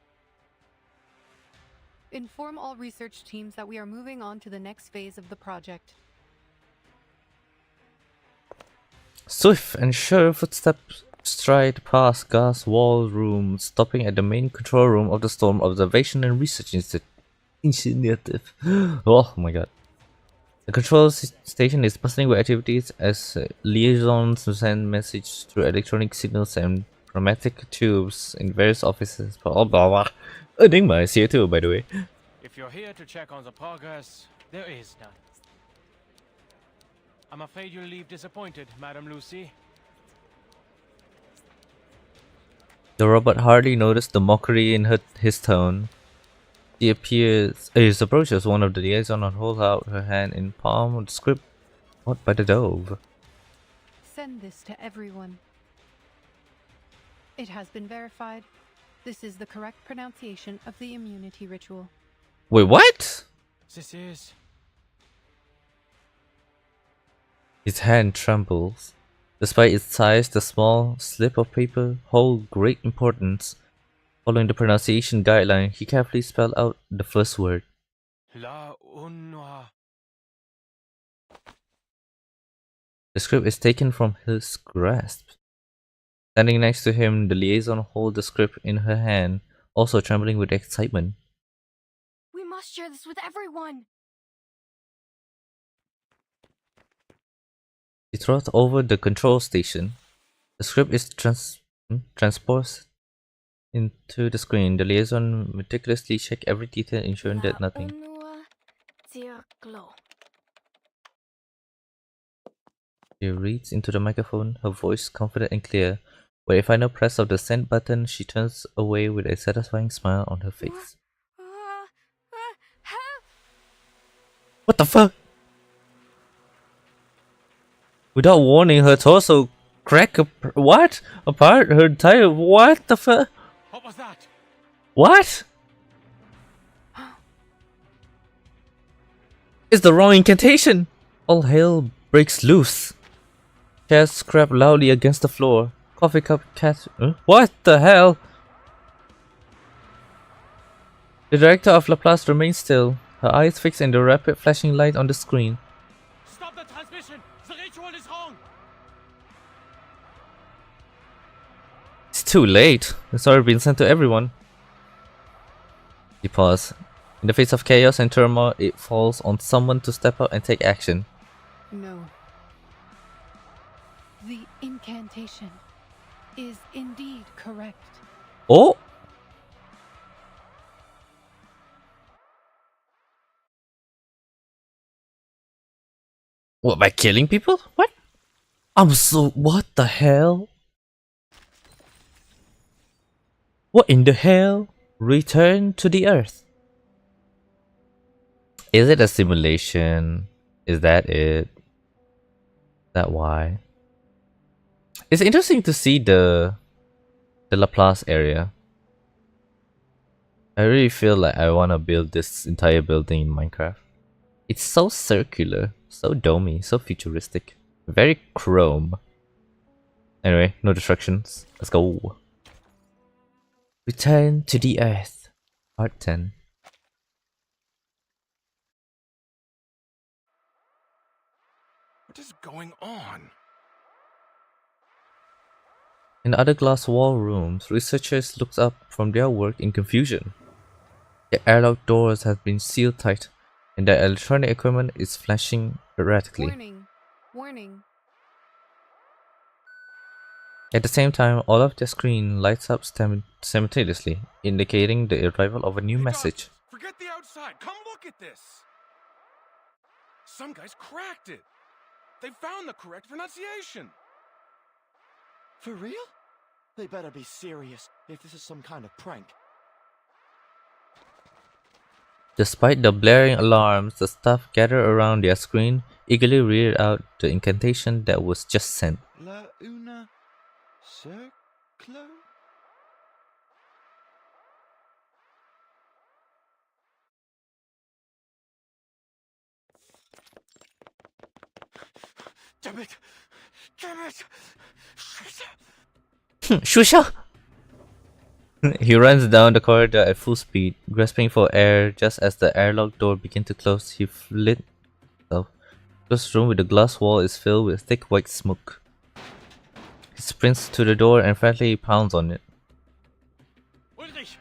Inform all research teams that we are moving on to the next phase of the project. Swift and sure footsteps stride past Gar's wall room, stopping at the main control room of the Storm Observation and Research Initiative. Oh my god. The control station is bustling with activities as liaisons send messages through electronic signals and pneumatic tubes in various offices. Blah blah blah. Enigma is here too, by the way. If you're here to check on the progress, there is none. I'm afraid you'll leave disappointed, Madame Lucy. The robot hardly noticed the mockery in his tone. He approaches one of the liaison and holds out her hand in palm of the script brought by the dove. Send this to everyone. It has been verified. This is the correct pronunciation of the immunity ritual. Wait, what? This is... His hand trembles. Despite its size, the small slip of paper holds great importance. Following the pronunciation guideline, he carefully spelled out the first word. La Unwa. The script is taken from his grasp. Standing next to him, the liaison holds the script in her hand, also trembling with excitement. We must share this with everyone. He throws over the control station. The script is transposed into the screen. The liaison meticulously checks every detail, ensuring that nothing. She reads into the microphone, her voice confident and clear. With a final press of the send button, she turns away with a satisfying smile on her face. What the fuck? Without warning, her torso cracked apart. Her entire what the fuck? What was that? What? It's the wrong incantation. All hell breaks loose. Chairs scrap loudly against the floor. Coffee cup catch. What the hell? The director of Laplace remains still, her eyes fixed in the rapid flashing light on the screen. Stop the transmission! The ritual is wrong! It's too late. It's already been sent to everyone. He paused. In the face of chaos and turmoil, it falls on someone to step up and take action. No. The incantation is indeed correct. Oh! What, by killing people? What? What the hell? What in the hell? Return to the Earth. Is it a simulation? Is that it? Is that why? It's interesting to see the Laplace area. I really feel like I want to build this entire building in Minecraft. It's so circular, so domey, so futuristic. Very chrome. Anyway, no distractions. Let's go. Return to the Earth. Part 10. What is going on? In other glass wall rooms, researchers looked up from their work in confusion. The airlock doors have been sealed tight, and the electronic equipment is flashing erratically. Warning. Warning. At the same time, all of the screen lights up simultaneously, indicating the arrival of a new message. Forget the outside. Come look at this. Some guys cracked it. They found the correct pronunciation. For real? They better be serious if this is some kind of prank. Despite the blaring alarms, the staff gathered around their screen, eagerly read out the incantation that was just sent. La una circlo? Damn it! Damn it! Shusha! He runs down the corridor at full speed, grasping for air just as the airlock door begins to close. He fled himself. The closed room with the glass wall is filled with thick white smoke. He sprints to the door and frantically pounds on it. Ulrich!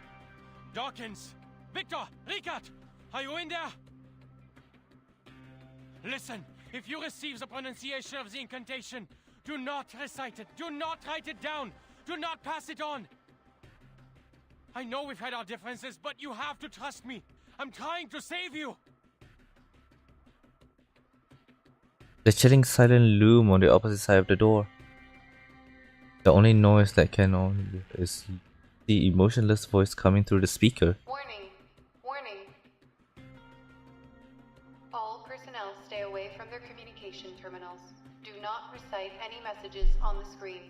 Dawkins! Victor! Ricard! Are you in there? Listen, if you receive the pronunciation of the incantation, do not recite it. Do not write it down. Do not pass it on. I know we've had our differences, but you have to trust me. I'm trying to save you. The chilling silent loom on the opposite side of the door. The only noise that can on is the emotionless voice coming through the speaker. Warning. Warning. All personnel stay away from their communication terminals. Do not recite any messages on the screen.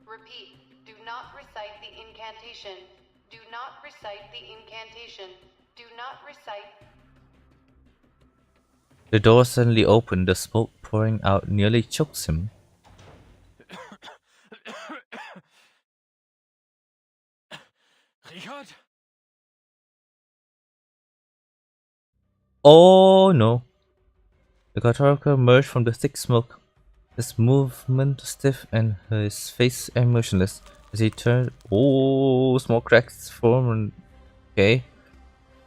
Repeat. Do not recite the incantation. Do not recite the incantation. Do not recite. The door suddenly opened, the smoke pouring out nearly chokes him. Richard? Oh no! The cartographer emerged from the thick smoke, his movement stiff and his face emotionless. As he turned, oh, small cracks formed. Okay,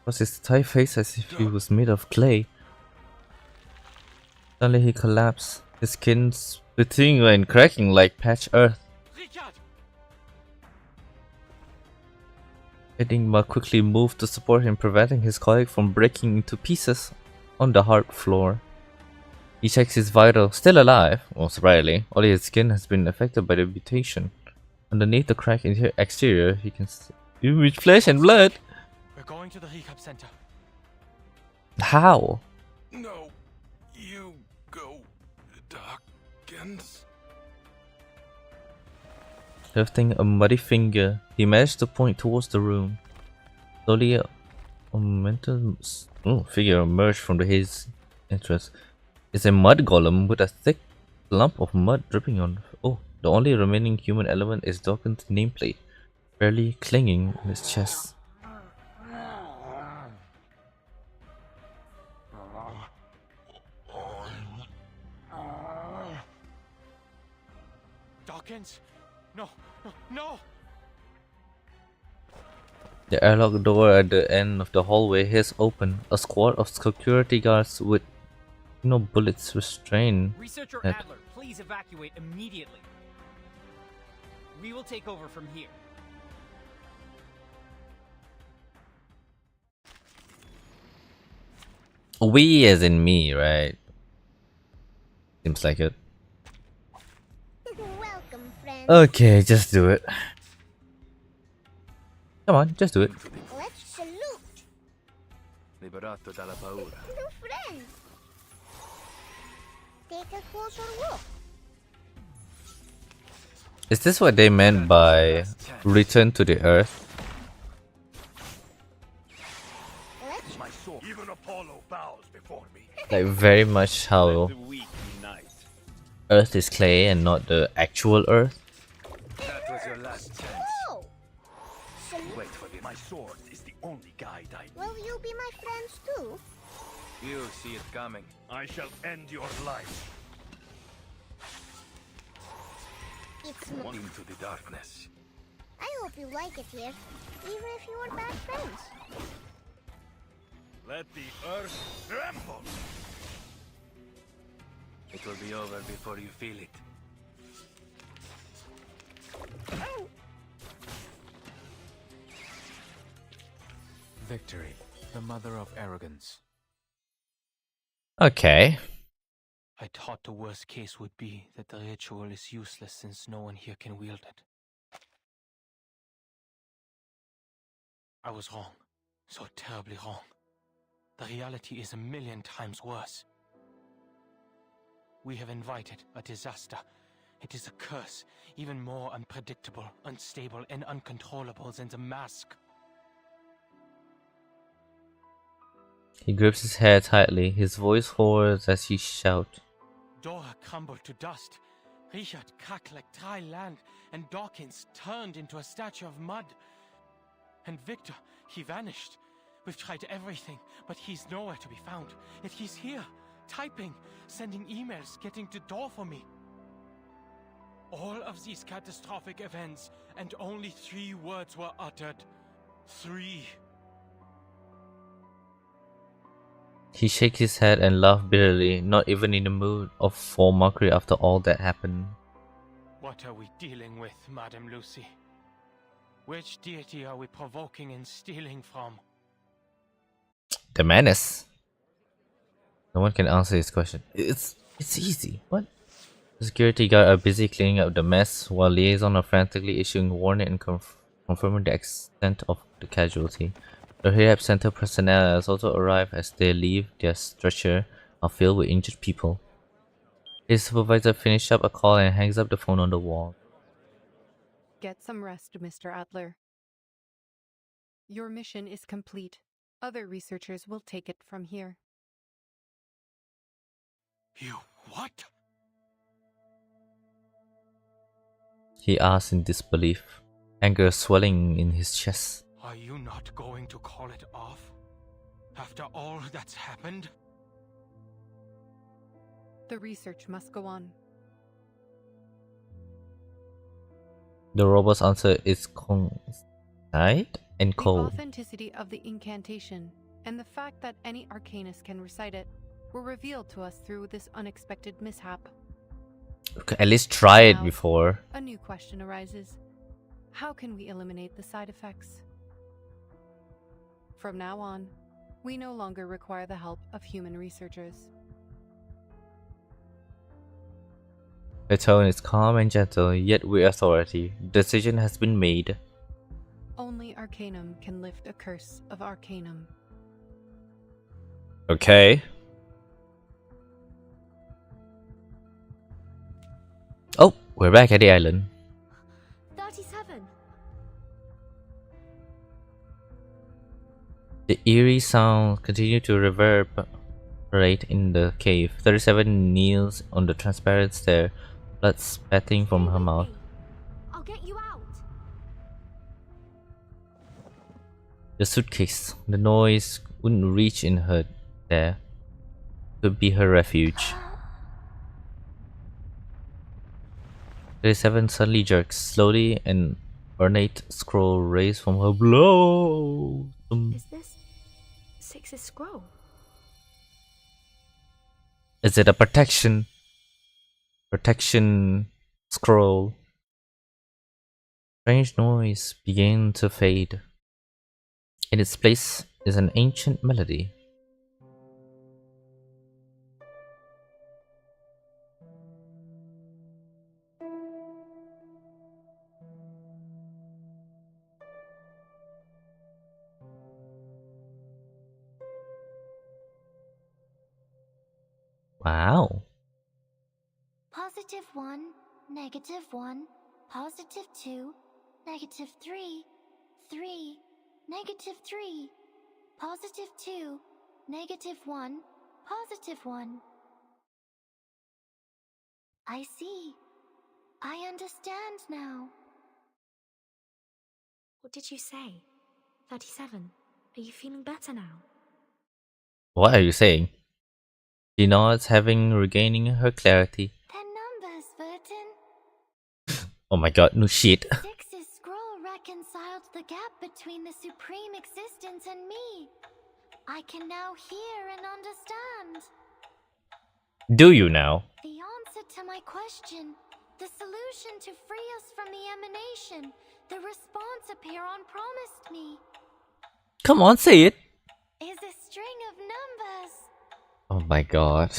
was his tight face as if he was made of clay. Suddenly he collapsed, his skin splitting and cracking like patched earth. Richard! Enigma quickly moved to support him, preventing his colleague from breaking into pieces on the hard floor. He checks his vitals, still alive, well, surprisingly, only his skin has been affected by the mutation. Underneath the cracked exterior, he can see human flesh and blood. We're going to the rehab center. How? No, you go, Dawkins. Lifting a muddy finger, he managed to point towards the room. Slowly, a mental figure emerged from his entrance. It's a mud golem with a thick lump of mud dripping on. Oh, the only remaining human element is Dawkins' nameplate, barely clinging in his chest. Dawkins? No, no, no! The airlock door at the end of the hallway is open. A squad of security guards with no bullets restrained. Researcher Adler, please evacuate immediately. We will take over from here. We as in me, right? Seems like it. Welcome, friend. Okay, just do it. Come on, just do it. Let's salute. Liberato dalla paura. New friend. Take a closer look. Is this what they meant by return to the earth? Even Apollo bows before me. Like very much how Earth is clay and not the actual Earth? That was your last chance. Oh. Wait for this. My sword is the only guide I need. Will you be my friends too? You see it coming. I shall end your life. It's Into the darkness. I hope you like it here, even if you are bad friends. Let the earth tremble. It will be over before you feel it. Victory, the mother of arrogance. Okay. I thought the worst case would be that the ritual is useless since no one here can wield it. I was wrong. So terribly wrong. The reality is a million times worse. We have invited a disaster. It is a curse, even more unpredictable, unstable, and uncontrollable than the mask. He grips his hair tightly, his voice hoarse as he shouts. Dora crumbled to dust. Richard cracked like dry land, and Dawkins turned into a statue of mud. And Victor, he vanished. We've tried everything, but he's nowhere to be found. Yet he's here, typing, sending emails, getting to door for me. All of these catastrophic events, and only 3 words were uttered. 3. He shakes his head and laughs bitterly, not even in the mood for mockery after all that happened. What are we dealing with, Madame Lucy? Which deity are we provoking and stealing from? The menace. No one can answer his question. It's easy. What? The security guard are busy cleaning up the mess, while liaisons are frantically issuing warning and confirming the extent of the casualty. The rehab center personnel has also arrived. As they leave, their stretcher are filled with injured people. His supervisor finishes up a call and hangs up the phone on the wall. Get some rest, Mr. Adler. Your mission is complete. Other researchers will take it from here. You what? He asks in disbelief, anger swelling in his chest. Are you not going to call it off? After all that's happened? The research must go on. The robot's answer is concise and The cold. authenticity of the incantation, and the fact that any arcanist can recite it, were revealed to us through this unexpected mishap. We could at least try it Now, before. a new question arises. How can we eliminate the side effects? From now on, we no longer require the help of human researchers. The tone is calm and gentle, yet with authority. Decision has been made. Only Arcanum can lift a curse of Arcanum. Okay. Oh, we're back at the island. 37. The eerie sound continued to reverberate in the cave. 37 kneels on the transparent stair, blood spatting from her mouth. I'll get you out. The suitcase. The noise wouldn't reach in her there. Could be her refuge. 37 suddenly jerks. Slowly, an ornate scroll raised from her blow. Is this Six's scroll? Is it a protection scroll? Strange noise began to fade. In its place is an ancient melody. Wow. +1, -1, +2, -3, 3, -3, +2, -1, +1. I see. I understand now. What did you say? 37. Are you feeling better now? What are you saying? She nods, having regaining her clarity. They're numbers, Burton. Oh my god, no shit. Six's scroll reconciled the gap between the supreme existence and me. I can now hear and understand. Do you now? The answer to my question, the solution to free us from the emanation, the response Apiron promised me, Come on, say it. is a string of numbers. Oh my god.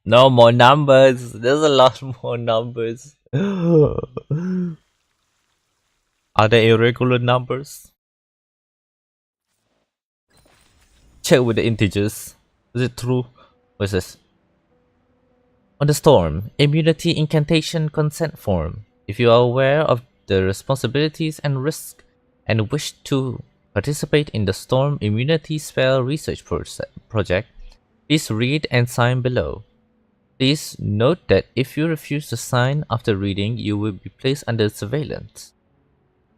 No more numbers. There's a lot more numbers. Are they irregular numbers? Check with the integers. Is it true? What is this? On the storm, immunity incantation consent form. If you are aware of the responsibilities and risks and wish to participate in the storm immunity spell research project, please read and sign below. Please note that if you refuse to sign after reading, you will be placed under surveillance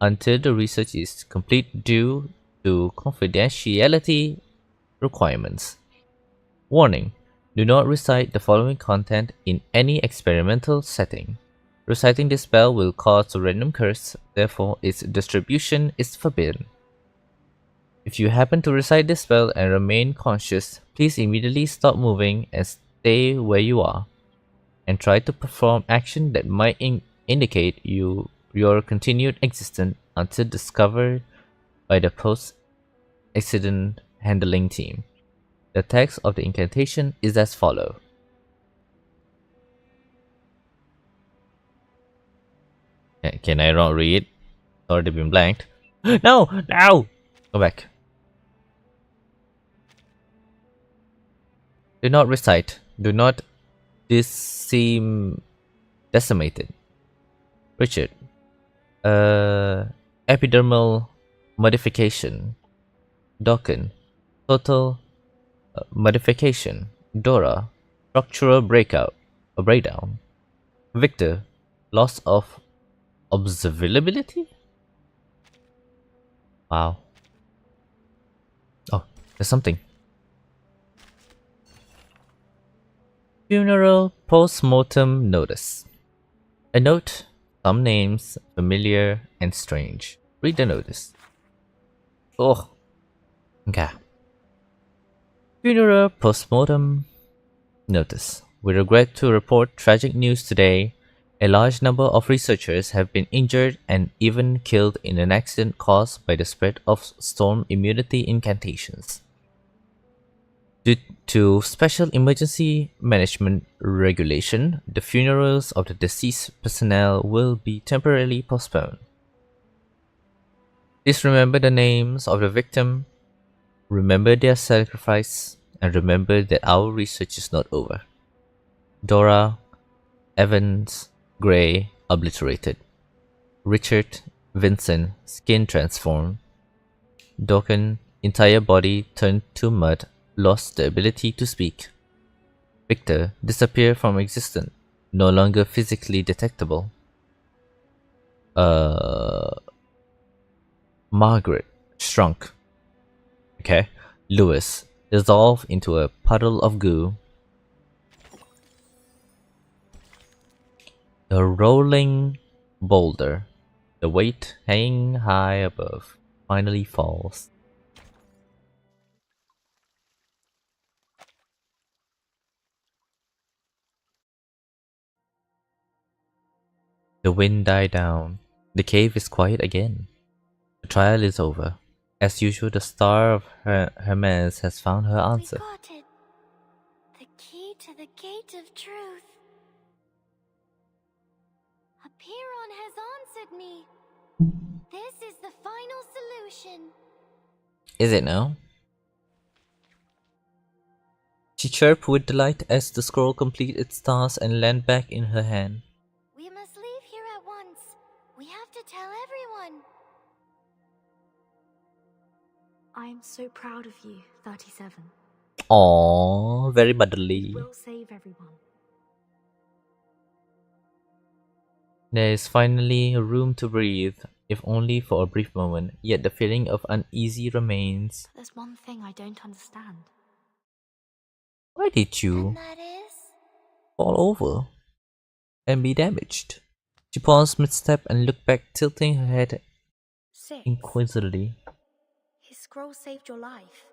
until the research is complete due to confidentiality requirements. Warning: do not recite the following content in any experimental setting. Reciting this spell will cause a random curse, therefore its distribution is forbidden. If you happen to recite this spell and remain conscious, please immediately stop moving and stay where you are, and try to perform action that might indicate your continued existence until discovered by the post-accident handling team. The text of the incantation is as follows. Can I not read? It's already been blanked. No! No! Go back. Do not recite. Do not seem decimated. Richard. Epidermal modification. Dokken. Total modification. Dora. Structural breakdown. Victor. Loss of observability? Wow. Oh, there's something. Funeral post-mortem notice. A note, some names, familiar and strange. Read the notice. Oh. Okay. Funeral postmortem notice. We regret to report tragic news today. A large number of researchers have been injured and even killed in an accident caused by the spread of storm immunity incantations. Due to special emergency management regulation, the funerals of the deceased personnel will be temporarily postponed. Please remember the names of the victim, remember their sacrifice, and remember that our research is not over. Dora, Evans, Gray, obliterated. Richard, Vincent, skin transformed. Dokken, entire body turned to mud, lost the ability to speak. Victor, disappeared from existence, no longer physically detectable. Margaret, shrunk. Okay. Lewis, dissolved into a puddle of goo. The rolling boulder, the weight hanging high above, finally falls. The wind died down. The cave is quiet again. The trial is over. As usual, the star of Hermes has found her answer. We got it. The key to the gate of truth. Apiron has answered me. This is the final solution. Is it now? She chirped with delight as the scroll completed its task and landed back in her hand. We must leave here at once. We have to tell everyone. I am so proud of you, 37. Aww, very motherly. We'll save everyone. There is finally room to breathe, if only for a brief moment, yet the feeling of uneasy remains. There's one thing I don't understand. Why did you And that is? fall over and be damaged? She paused mid-step and looked back, tilting her head 6. inquisitively. His scroll saved your life.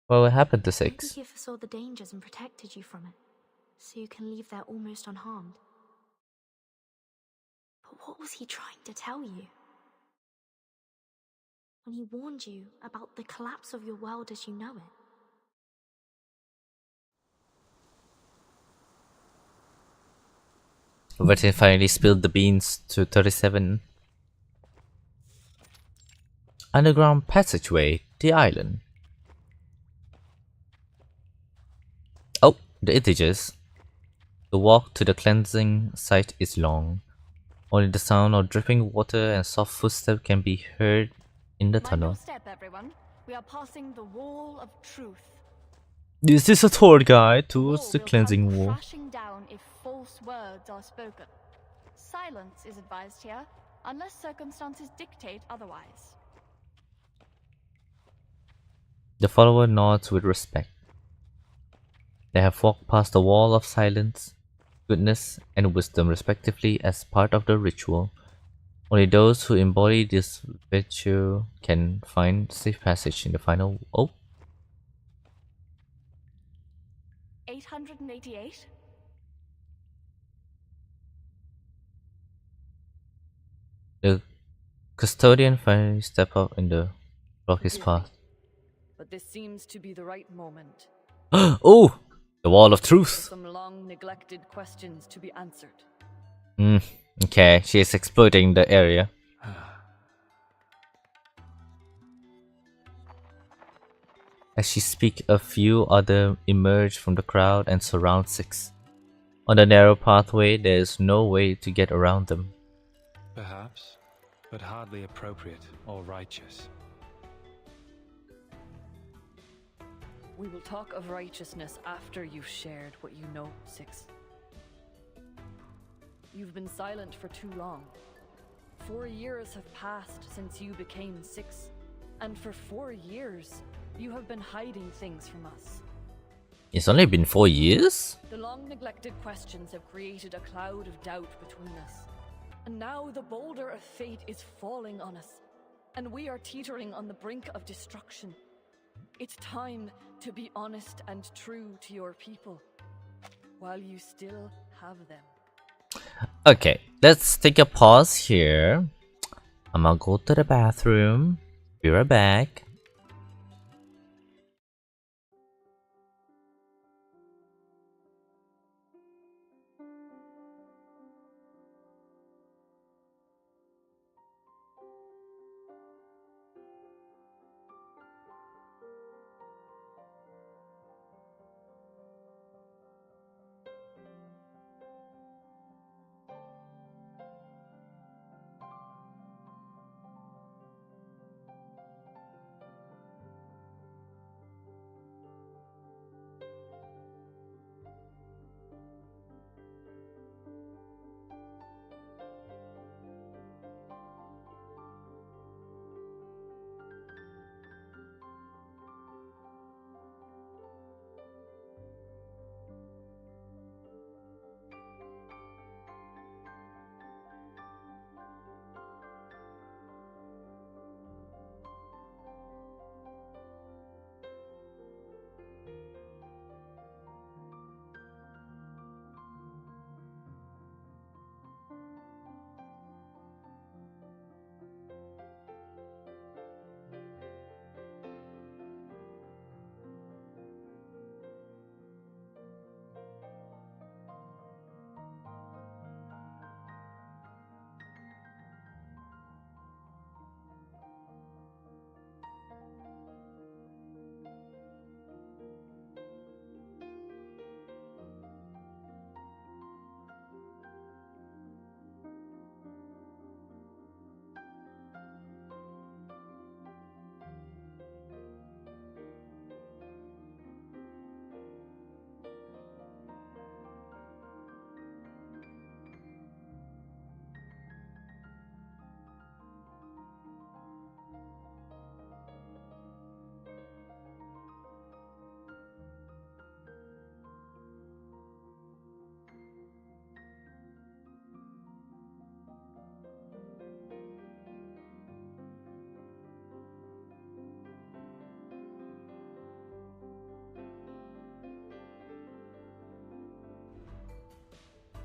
What happened to Maybe 6? he foresaw the dangers and protected you from it, so you can leave there almost unharmed. But what was he trying to tell you? When he warned you about the collapse of your world as you know it? Vertin finally spilled the beans to 37. Underground passageway, the island. Oh, the integers. The walk to the cleansing site is long. Only the sound of dripping water and soft footsteps can be heard in the tunnel. Step, everyone. We are passing the wall of truth. Is this a tour guide towards the cleansing wall? Crashing down if false words are spoken. Silence is advised here, unless circumstances dictate otherwise. The follower nods with respect. They have walked past the wall of silence, goodness, and wisdom respectively as part of the ritual. Only those who embody this virtue can find safe passage in the final. Oh, 888? the custodian finally stepped up in the block his path. But this seems to be the right moment. Oh, the wall of truth. Some long neglected questions to be answered. Okay, she is exploiting the area. As she speaks, a few others emerge from the crowd and surround 6. On the narrow pathway, there is no way to get around them. Perhaps, but hardly appropriate or righteous. We will talk of righteousness after you've shared what you know, 6. You've been silent for too long. 4 years have passed since you became 6, and for 4 years, you have been hiding things from us. It's only been 4 years? The long neglected questions have created a cloud of doubt between us. And now the boulder of fate is falling on us, and we are teetering on the brink of destruction. It's time to be honest and true to your people, while you still have them. Okay, let's take a pause here. I'm gonna go to the bathroom. Be right back.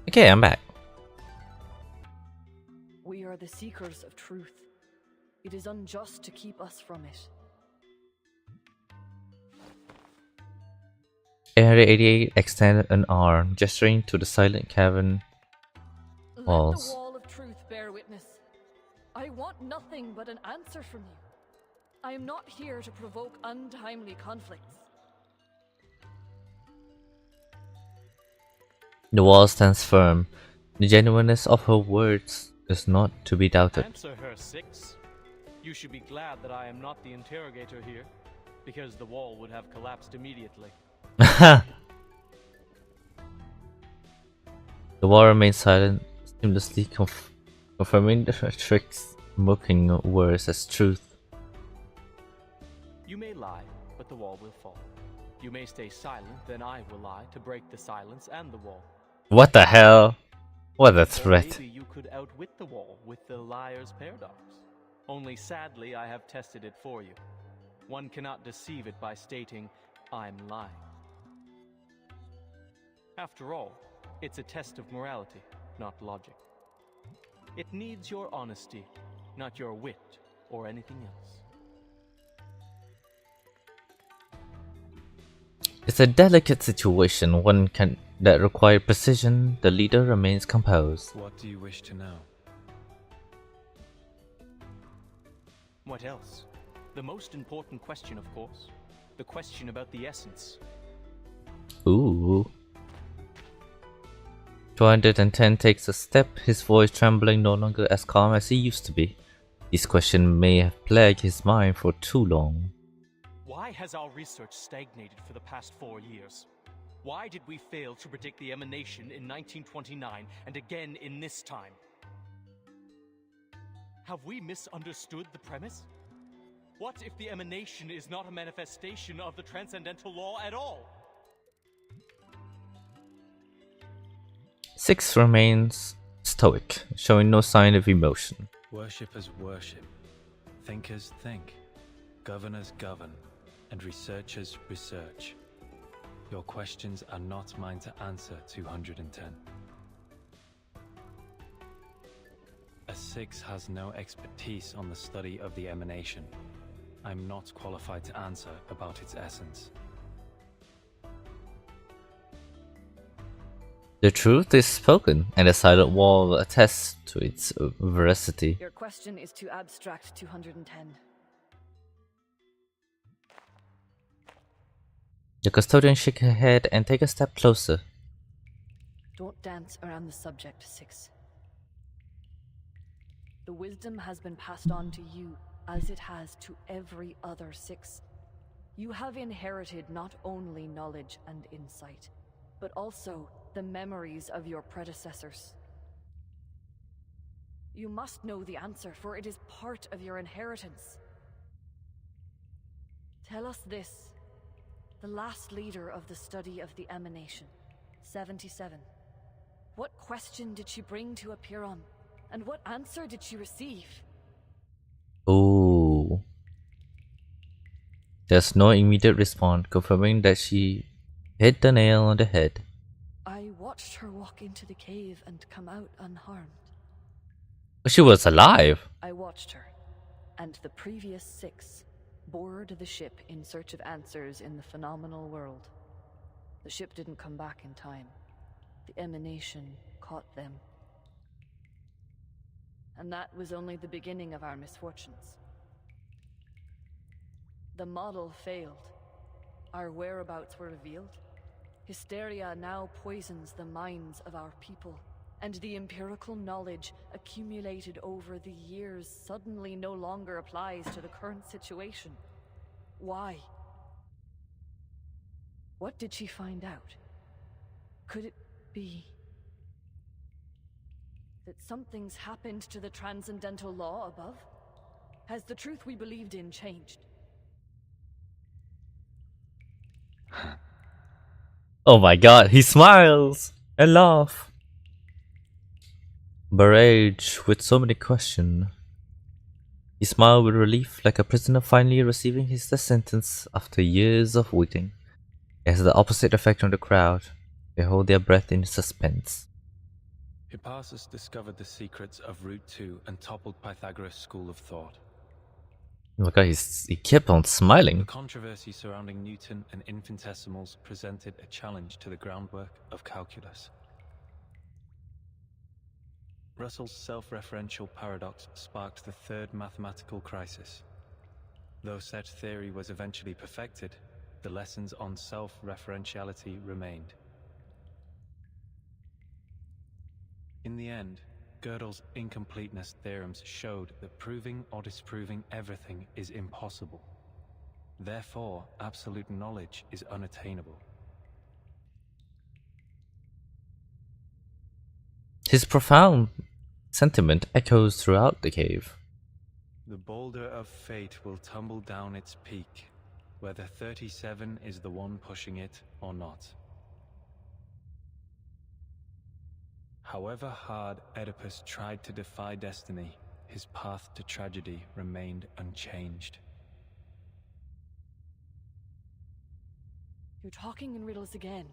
Okay, I'm back. We are the seekers of truth. It is unjust to keep us from it. Area 88 extended an arm, gesturing to the silent cavern walls. Let the wall of truth bear witness. I want nothing but an answer from you. I am not here to provoke untimely conflicts. The wall stands firm. The genuineness of her words is not to be doubted. Answer her, Six. You should be glad that I am not the interrogator here, because the wall would have collapsed immediately. The wall remains silent, seamlessly confirming the tricks, mocking words as truth. You may lie, but the wall will fall. You may stay silent, then I will lie to break the silence and the wall. What the hell? What a threat. Or maybe you could outwit the wall with the liar's paradox. Only sadly, I have tested it for you. One cannot deceive it by stating, I'm lying. After all, it's a test of morality, not logic. It needs your honesty, not your wit or anything else. It's a delicate situation, that requires precision. The leader remains composed. What do you wish to know? What else? The most important question, of course. The question about the essence. Ooh. 210 takes a step, his voice trembling, no longer as calm as he used to be. This question may have plagued his mind for too long. Why has our research stagnated for the past 4 years? Why did we fail to predict the emanation in 1929 and again in this time? Have we misunderstood the premise? What if the emanation is not a manifestation of the transcendental law at all? Six remains stoic, showing no sign of emotion. Worshippers worship. Thinkers think. Governors govern. and researchers research. Your questions are not mine to answer, 210. A 6 has no expertise on the study of the emanation. I'm not qualified to answer about its essence. The truth is spoken, and the silent wall attests to its veracity. Your question is too abstract, 210. The custodian shook her head and take a step closer. Don't dance around the subject, 6. The wisdom has been passed on to you, as it has to every other 6. You have inherited not only knowledge and insight, but also the memories of your predecessors. You must know the answer, for it is part of your inheritance. Tell us this. The last leader of the study of the emanation, 77. What question did she bring to Apiron? And what answer did she receive? Ooh. There's no immediate response, confirming that she hit the nail on the head. I watched her walk into the cave and come out unharmed. She was alive. I watched her, and the previous 6 boarded the ship in search of answers in the phenomenal world. The ship didn't come back in time. The emanation caught them. And that was only the beginning of our misfortunes. The model failed. Our whereabouts were revealed. Hysteria now poisons the minds of our people, and the empirical knowledge accumulated over the years suddenly no longer applies to the current situation. Why? What did she find out? Could it be that something's happened to the transcendental law above? Has the truth we believed in changed? Oh my god, he smiles and laughs. Barrage with so many questions. He smiled with relief, like a prisoner finally receiving his death sentence after years of waiting. It has the opposite effect on the crowd. They hold their breath in suspense. Hippasus discovered the secrets of Route 2 and toppled Pythagoras' school of thought. Oh my god, he kept on smiling. The controversy surrounding Newton and infinitesimals presented a challenge to the groundwork of calculus. Russell's self-referential paradox sparked the third mathematical crisis. Though such theory was eventually perfected, the lessons on self-referentiality remained. In the end, Gödel's incompleteness theorems showed that proving or disproving everything is impossible. Therefore, absolute knowledge is unattainable. His profound sentiment echoes throughout the cave. The boulder of fate will tumble down its peak, whether 37 is the one pushing it or not. However hard Oedipus tried to defy destiny, his path to tragedy remained unchanged. You're talking in riddles again.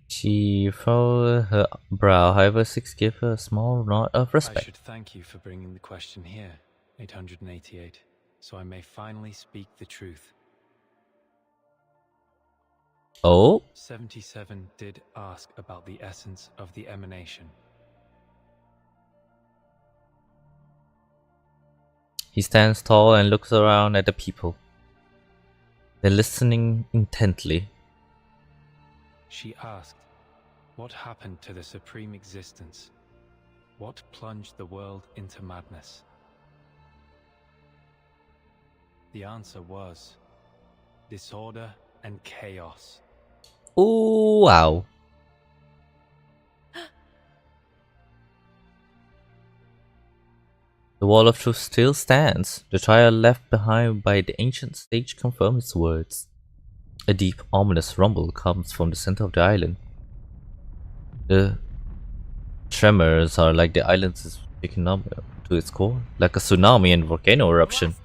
She furrowed her brow, however, 6 gave her a small nod of I respect. should thank you for bringing the question here, 888, so I may finally speak the truth. Oh? 77 did ask about the essence of the emanation. He stands tall and looks around at the people. They're listening intently. She asked, what happened to the supreme existence? What plunged the world into madness? The answer was disorder and chaos. Ooh, wow. The wall of truth still stands. The trial left behind by the ancient sage confirms its words. A deep, ominous rumble comes from the center of the island. The tremors are like the island is to its core, like a tsunami and volcano eruption.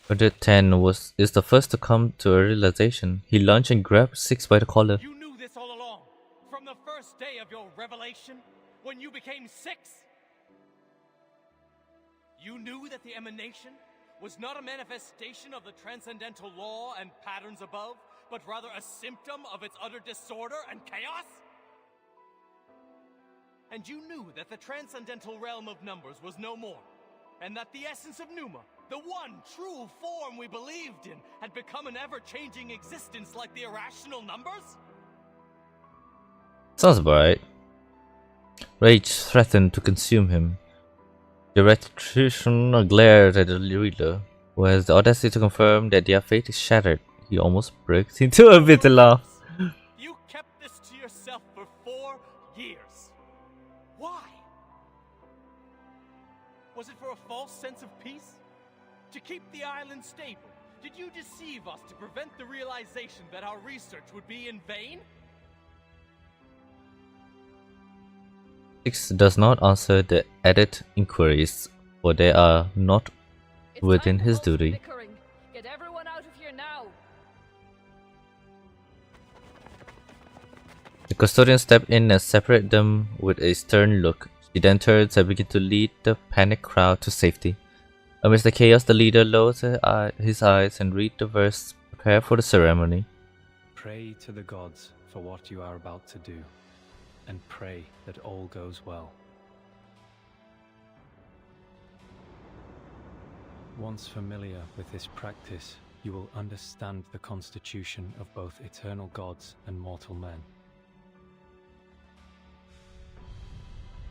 Project 10 is the first to come to a realization. He lunged and grabbed Six by the collar. You knew this all along, from the first day of your revelation, when you became Six. You knew that the emanation was not a manifestation of the transcendental law and patterns above, but rather a symptom of its utter disorder and chaos? And you knew that the transcendental realm of numbers was no more, and that the essence of Numa, the one true form we believed in, had become an ever-changing existence like the irrational numbers? Sounds about right. Rage threatened to consume him. The retribution glared at the leader, who has the audacity to confirm that their fate is shattered. He almost breaks into a bitter laugh. You kept this to yourself for 4 years. Why? Was it for a false sense of peace? To keep the island stable? Did you deceive us to prevent the realization that our research would be in vain? Six does not answer the added inquiries, for they are not within his duty. Get everyone out of here now. The custodian stepped in and separated them with a stern look. She then turns and begins to lead the panicked crowd to safety. Amidst the chaos, the leader lowers his eyes and reads the verse, prepare for the ceremony. Pray to the gods for what you are about to do, and pray that all goes well. Once familiar with this practice, you will understand the constitution of both eternal gods and mortal men.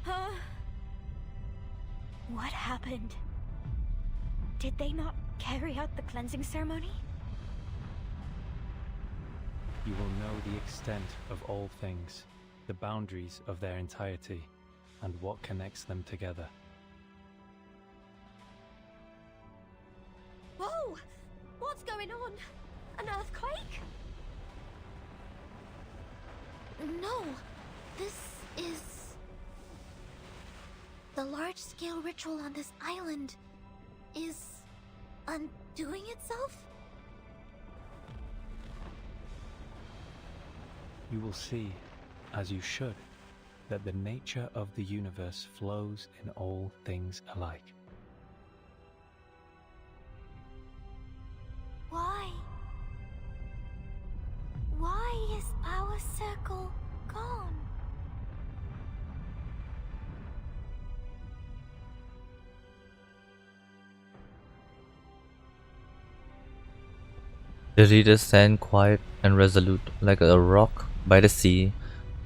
Huh? What happened? Did they not carry out the cleansing ceremony? You will know the extent of all things, the boundaries of their entirety, and what connects them together. Whoa! What's going on? An earthquake? No, this is... The large-scale ritual on this island is undoing itself? You will see, as you should, that the nature of the universe flows in all things alike. Why? Why is our circle gone? The leaders stand quiet and resolute like a rock by the sea,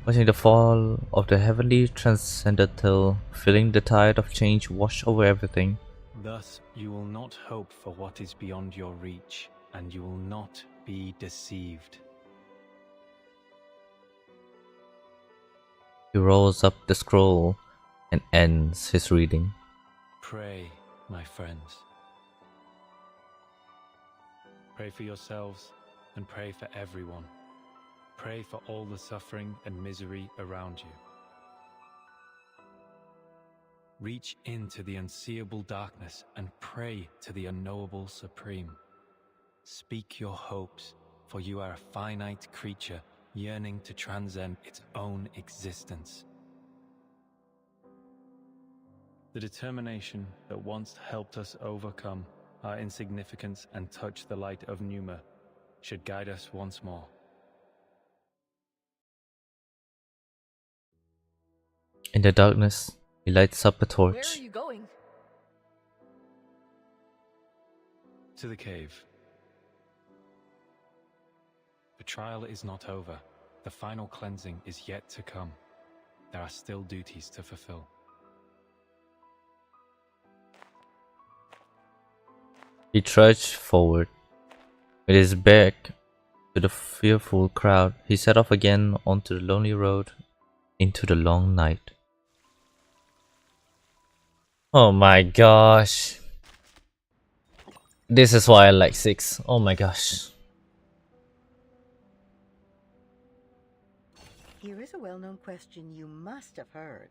watching the fall of the heavenly transcendental, feeling the tide of change wash over everything. Thus, you will not hope for what is beyond your reach, and you will not be deceived. He rolls up the scroll and ends his reading. Pray, my friends. Pray for yourselves and pray for everyone. Pray for all the suffering and misery around you. Reach into the unseeable darkness and pray to the unknowable Supreme. Speak your hopes, for you are a finite creature yearning to transcend its own existence. The determination that once helped us overcome our insignificance and touch the light of Numa should guide us once more. In the darkness, he lights up a torch. Where are you going? To the cave. The trial is not over. The final cleansing is yet to come. There are still duties to fulfill. He trudged forward. With his back to the fearful crowd, he set off again onto the lonely road into the long night. Oh my gosh. This is why I like 6. Oh my gosh. Here is a well-known question you must have heard.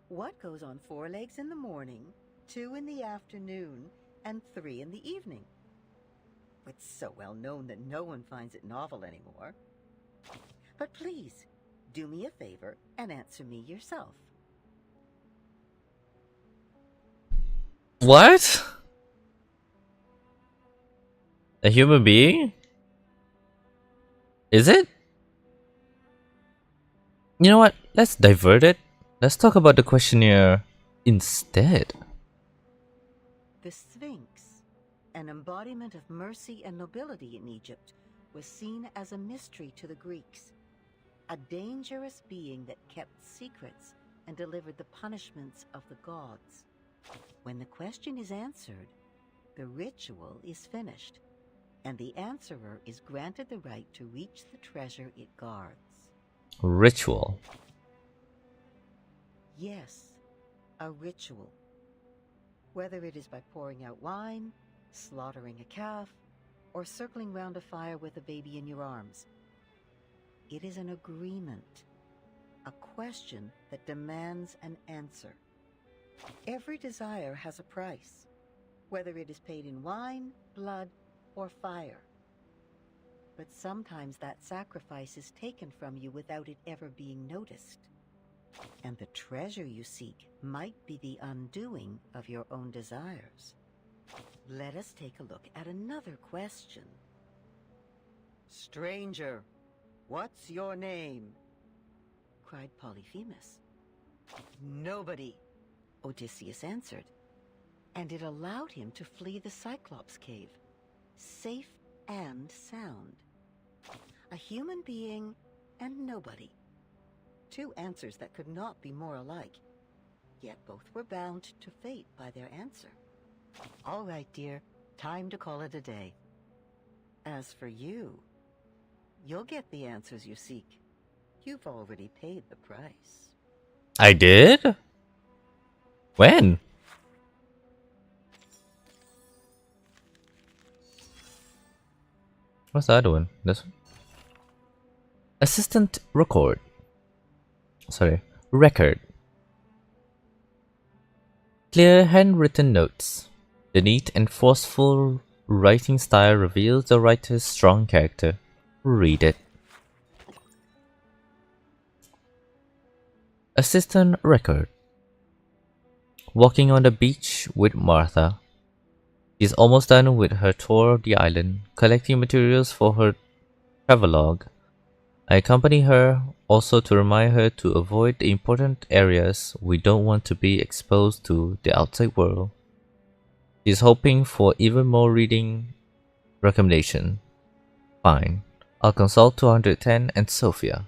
What goes on 4 legs in the morning, 2 in the afternoon, and 3 in the evening? It's so well known that no one finds it novel anymore. But please, do me a favor and answer me yourself. What? A human being? Is it? You know what? Let's divert it. Let's talk about the questionnaire instead. The Sphinx, an embodiment of mercy and nobility in Egypt, was seen as a mystery to the Greeks. A dangerous being that kept secrets and delivered the punishments of the gods. When the question is answered, the ritual is finished, and the answerer is granted the right to reach the treasure it guards. Ritual. Yes, a ritual. Whether it is by pouring out wine, slaughtering a calf, or circling round a fire with a baby in your arms. It is an agreement, a question that demands an answer. Every desire has a price, whether it is paid in wine, blood, or fire. But sometimes that sacrifice is taken from you without it ever being noticed. And the treasure you seek might be the undoing of your own desires. Let us take a look at another question. Stranger, what's your name? Cried Polyphemus. Nobody, Odysseus answered, and it allowed him to flee the Cyclops cave, safe and sound. A human being and nobody. 2 answers that could not be more alike, yet both were bound to fate by their answer. All right, dear, time to call it a day. As for you, you'll get the answers you seek. You've already paid the price. I did? When? What's the other one? This one? Assistant record. Record. Clear handwritten notes. The neat and forceful writing style reveals the writer's strong character. Read it. Assistant record. Walking on the beach with Martha. She's almost done with her tour of the island, collecting materials for her travelogue. I accompany her also to remind her to avoid the important areas we don't want to be exposed to the outside world. She's hoping for even more reading recommendation. Fine. I'll consult 210 and Sophia.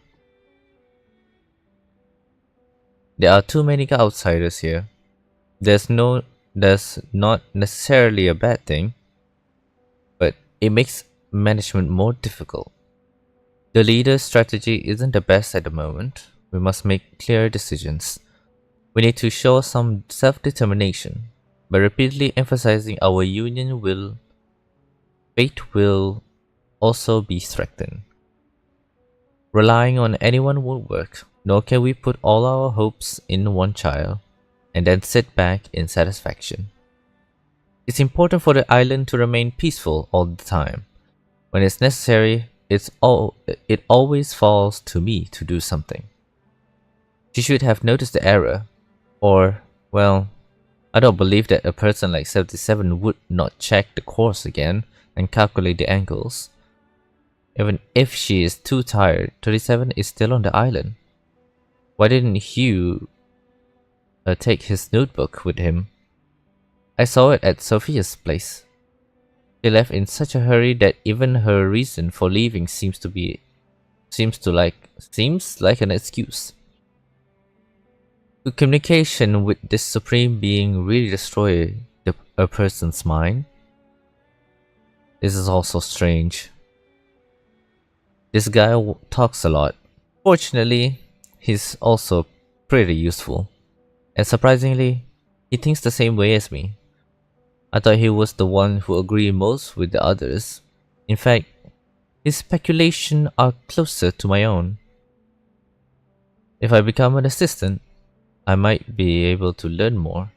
There are too many outsiders here. That's not necessarily a bad thing, but it makes management more difficult. The leader's strategy isn't the best at the moment. We must make clear decisions. We need to show some self-determination. By repeatedly emphasizing our union fate will also be threatened. Relying on anyone won't work, nor can we put all our hopes in one child and then sit back in satisfaction. It's important for the island to remain peaceful all the time. When it's necessary, it always falls to me to do something. She should have noticed the error, or, well, I don't believe that a person like 77 would not check the course again and calculate the angles. Even if she is too tired, 37 is still on the island. Why didn't Hugh take his notebook with him? I saw it at Sophia's place. She left in such a hurry that even her reason for leaving seems like an excuse. Could communication with this supreme being really destroy a person's mind? This is also strange. This guy talks a lot. Fortunately, he's also pretty useful. And surprisingly, he thinks the same way as me. I thought he was the one who agreed most with the others. In fact, his speculations are closer to my own. If I become an assistant, I might be able to learn more.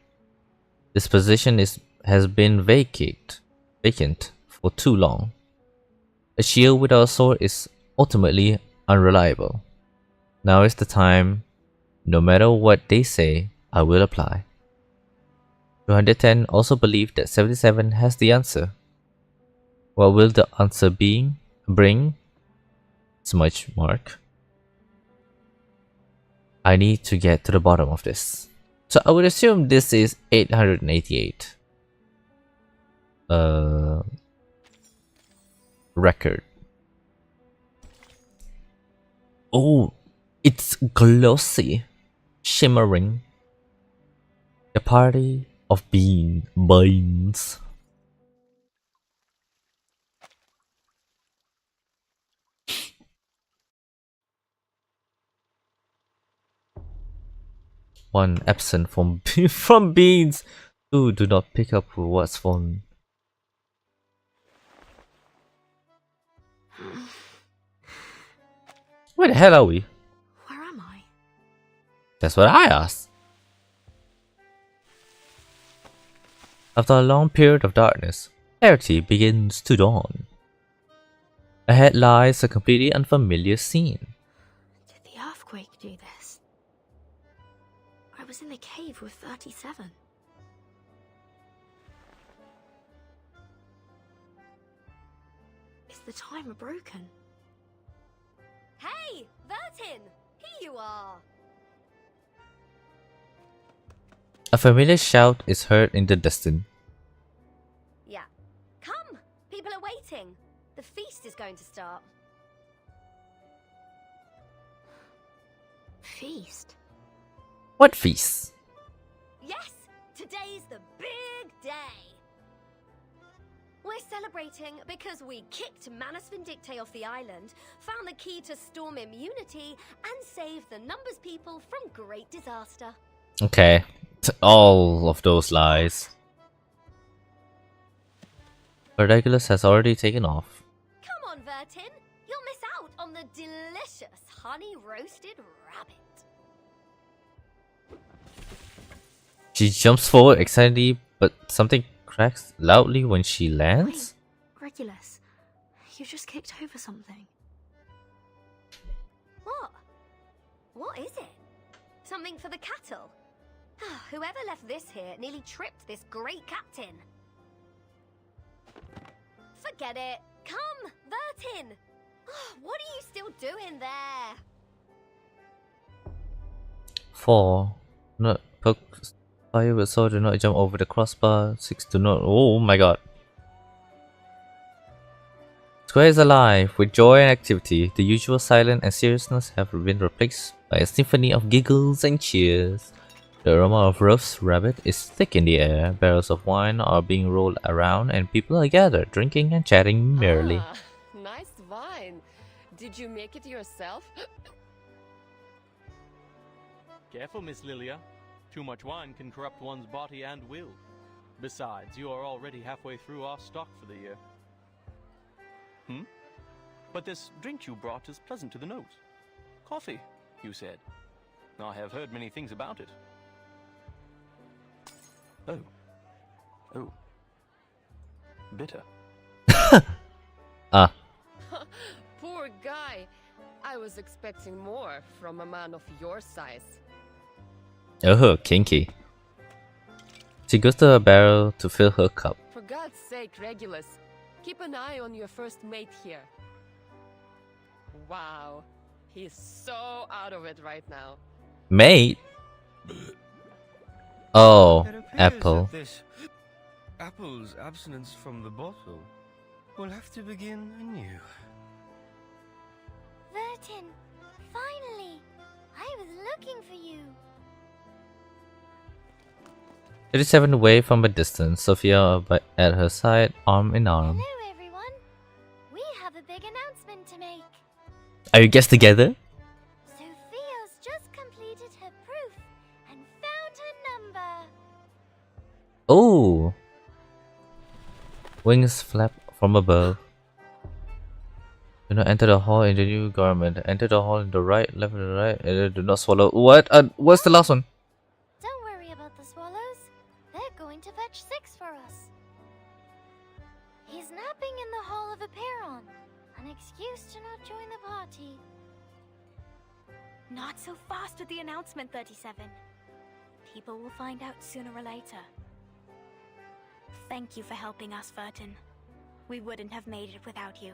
This position has been vacant for too long. A shield without a sword is ultimately unreliable. Now is the time. No matter what they say, I will apply. 210 also believe that 77 has the answer. What will the answer bring? Smudge mark. I need to get to the bottom of this. So I would assume this is 888. Record. Oh, it's glossy, shimmering. The party of beans. One absent from from beans. Two do not pick up what's phone. Where the hell are we? Where am I? That's what I asked. After a long period of darkness, clarity begins to dawn. Ahead lies a completely unfamiliar scene. Did the earthquake do this? I was in the cave with 37. Is the timer broken? Hey, Vertin! Here you are! A familiar shout is heard in the distance. Yeah. Come! People are waiting. The feast is going to start. Feast? What feast? Yes! Today's the big day! We're celebrating because we kicked Manus Vindicte off the island, found the key to storm immunity, and saved the Numbers people from great disaster. Okay, all of those lies. But Regulus has already taken off. Come on, Vertin! You'll miss out on the delicious honey-roasted rabbit. She jumps forward excitedly, but something cracks loudly when she lands? Wait, Regulus, you just kicked over something. What? What is it? Something for the cattle? Whoever left this here nearly tripped this great captain. Forget it. Come, Vertin! What are you still doing there? 4. Not poke fire with sword, do not jump over the crossbar. 6. Do not. Oh my god. Square is alive with joy and activity. The usual silence and seriousness have been replaced by a symphony of giggles and cheers. The aroma of roast rabbit is thick in the air. Barrels of wine are being rolled around and people are gathered, drinking and chatting merrily. Ah, nice wine. Did you make it yourself? Careful, Miss Lilia. Too much wine can corrupt one's body and will. Besides, you are already halfway through our stock for the year. But this drink you brought is pleasant to the nose. Coffee, you said. I have heard many things about it. Oh. Bitter. Ah. Poor guy. I was expecting more from a man of your size. Oh, kinky. She goes to her barrel to fill her cup. For God's sake, Regulus, keep an eye on your first mate here. Wow, he's so out of it right now. Mate? Oh, It appears apple. that this apple's abstinence from the bottle will have to begin anew. Vertin, finally! I was looking for you. 37 away from a distance, Sophia at her side, arm in arm. Hello, everyone. We have a big announcement to make. Are you guys together? Sophia's just completed her proof and found her number. Oh! Wings flap from above. Do not enter the hall in the new garment. Enter the hall in the right, left, and the right. And do not swallow. What? What's the last one? Don't worry about the swallows. They're going to fetch 6 for us. He's napping in the Hall of Aperon. An excuse to not join the party. Not so fast with the announcement, 37. People will find out sooner or later. Thank you for helping us, Vertin. We wouldn't have made it without you.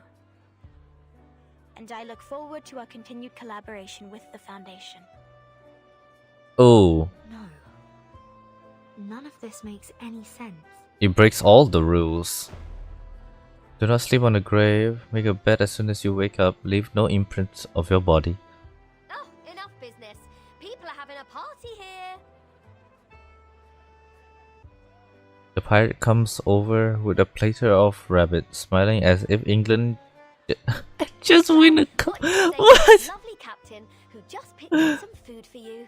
And I look forward to our continued collaboration with the Foundation. Oh. No. None of this makes any sense. It breaks all the rules. Do not sleep on the grave. Make a bed as soon as you wake up. Leave no imprint of your body. Oh, enough business. People are having a party here. The pirate comes over with a platter of rabbit, smiling as if England just win a cup. What? Lovely captain who just picked up some food for you.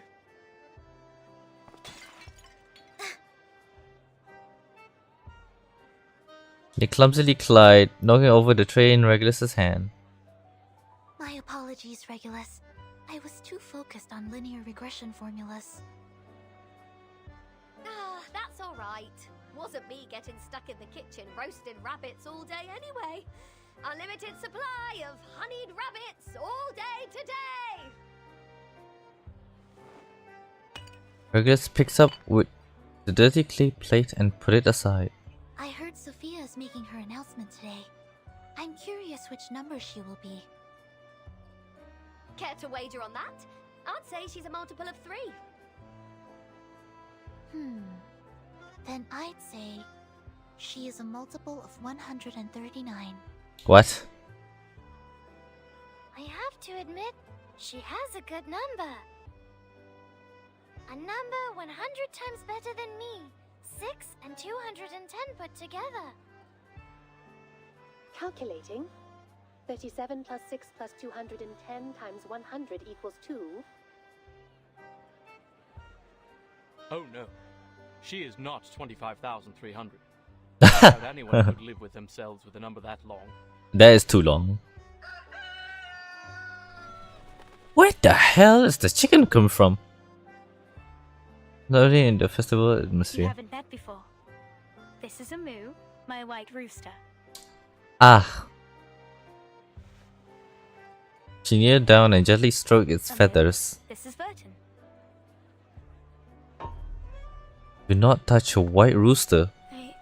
They clumsily collide, knocking over the tray in Regulus's hand. My apologies, Regulus. I was too focused on linear regression formulas. Ah, that's alright. Wasn't me getting stuck in the kitchen roasting rabbits all day anyway. Unlimited supply of honeyed rabbits all day today! Regulus picks up with the dirty clay plate and put it aside. I heard Sophia is making her announcement today. I'm curious which number she will be. Care to wager on that? I'd say she's a multiple of 3. Then I'd say she is a multiple of 139. What? I have to admit, she has a good number. A number 100 times better than me. 6 and 210 put together. Calculating. 37 plus 6 plus 210 times 100 equals 2. Oh no. She is not 25,300. I doubt anyone could live with themselves with a number that long. That is too long. Where the hell is the chicken come from? Not only in the festival You atmosphere. haven't met before. This is a moo, my white rooster. Ah. She kneeled down and gently stroked its feathers. This is Vertin. Do not touch a white rooster. A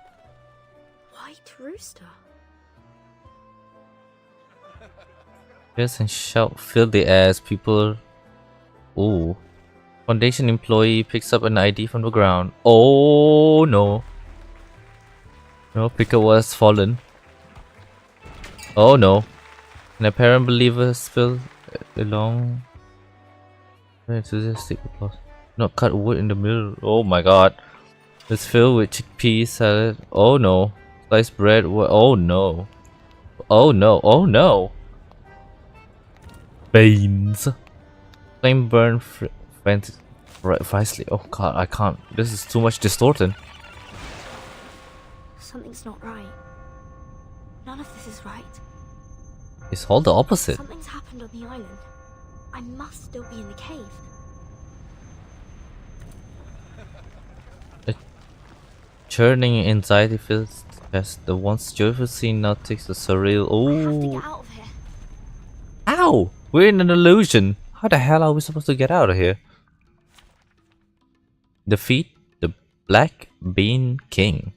white rooster? Cheers and shout fill the air as people. Ooh. Foundation employee picks up an ID from the ground. Oh no. No, picker was fallen. Oh no. An apparent believer spilled along. Very enthusiastic applause. Not cut wood in the middle. Oh my god. It's filled with chickpea salad. Oh no. Sliced bread. Oh no. Oh no. Oh no. Beans. Flame burn wisely. Oh god, I can't. This is too much distortion. Something's not right. None of this is right. It's all the opposite. Something's happened on the island. I must still be in the cave. A churning anxiety fills the chest. The once joyful scene now takes a surreal. Oh. Out of here. Ow! We're in an illusion. How the hell are we supposed to get out of here? Defeat the Black Bean King.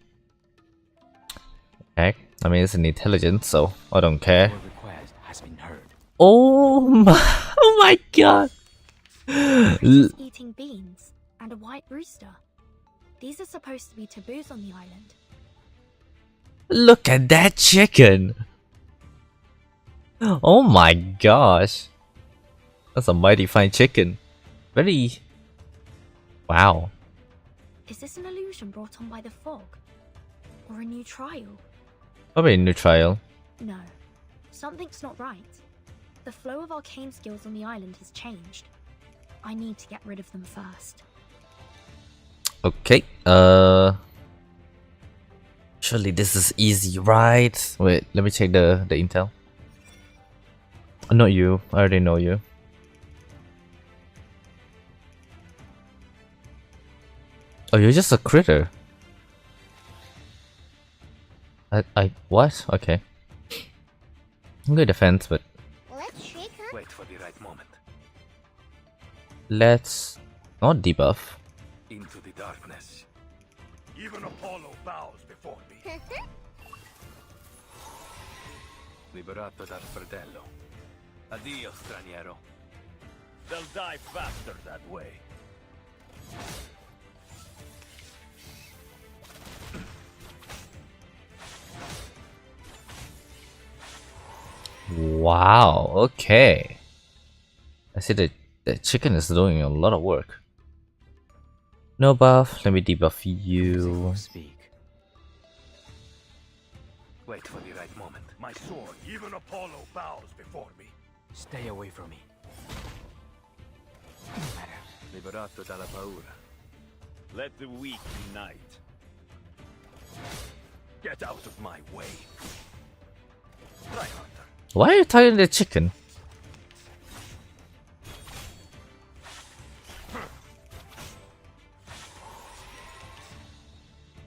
Okay. I mean, it's an intelligence, so I don't care. Your request has been heard. Oh my god! He's eating beans and a white rooster. These are supposed to be taboos on the island. Look at that chicken! Oh my gosh! That's a mighty fine chicken. Very... Wow. Is this an illusion brought on by the fog? Or a new trial? Probably a new trial. No. Something's not right. The flow of arcane skills on the island has changed. I need to get rid of them first. Okay, surely this is easy, right? Wait, let me check the intel. Not you. I already know you. Oh, you're just a critter. What? Okay. I'm good defense, but Let's shake her. Wait for the right moment. let's not debuff. Into the darkness. Even Apollo bows before me. Liberato dal fratello. Addio, straniero. They'll die faster that way. Wow, okay. I see the chicken is doing a lot of work. No buff, let me debuff you. Speak. Wait for the right moment. My sword, even Apollo bows before me. Stay away from me. Liberato dalla paura. Let the weak unite. Get out of my way. Try harder. Why are you tying the chicken?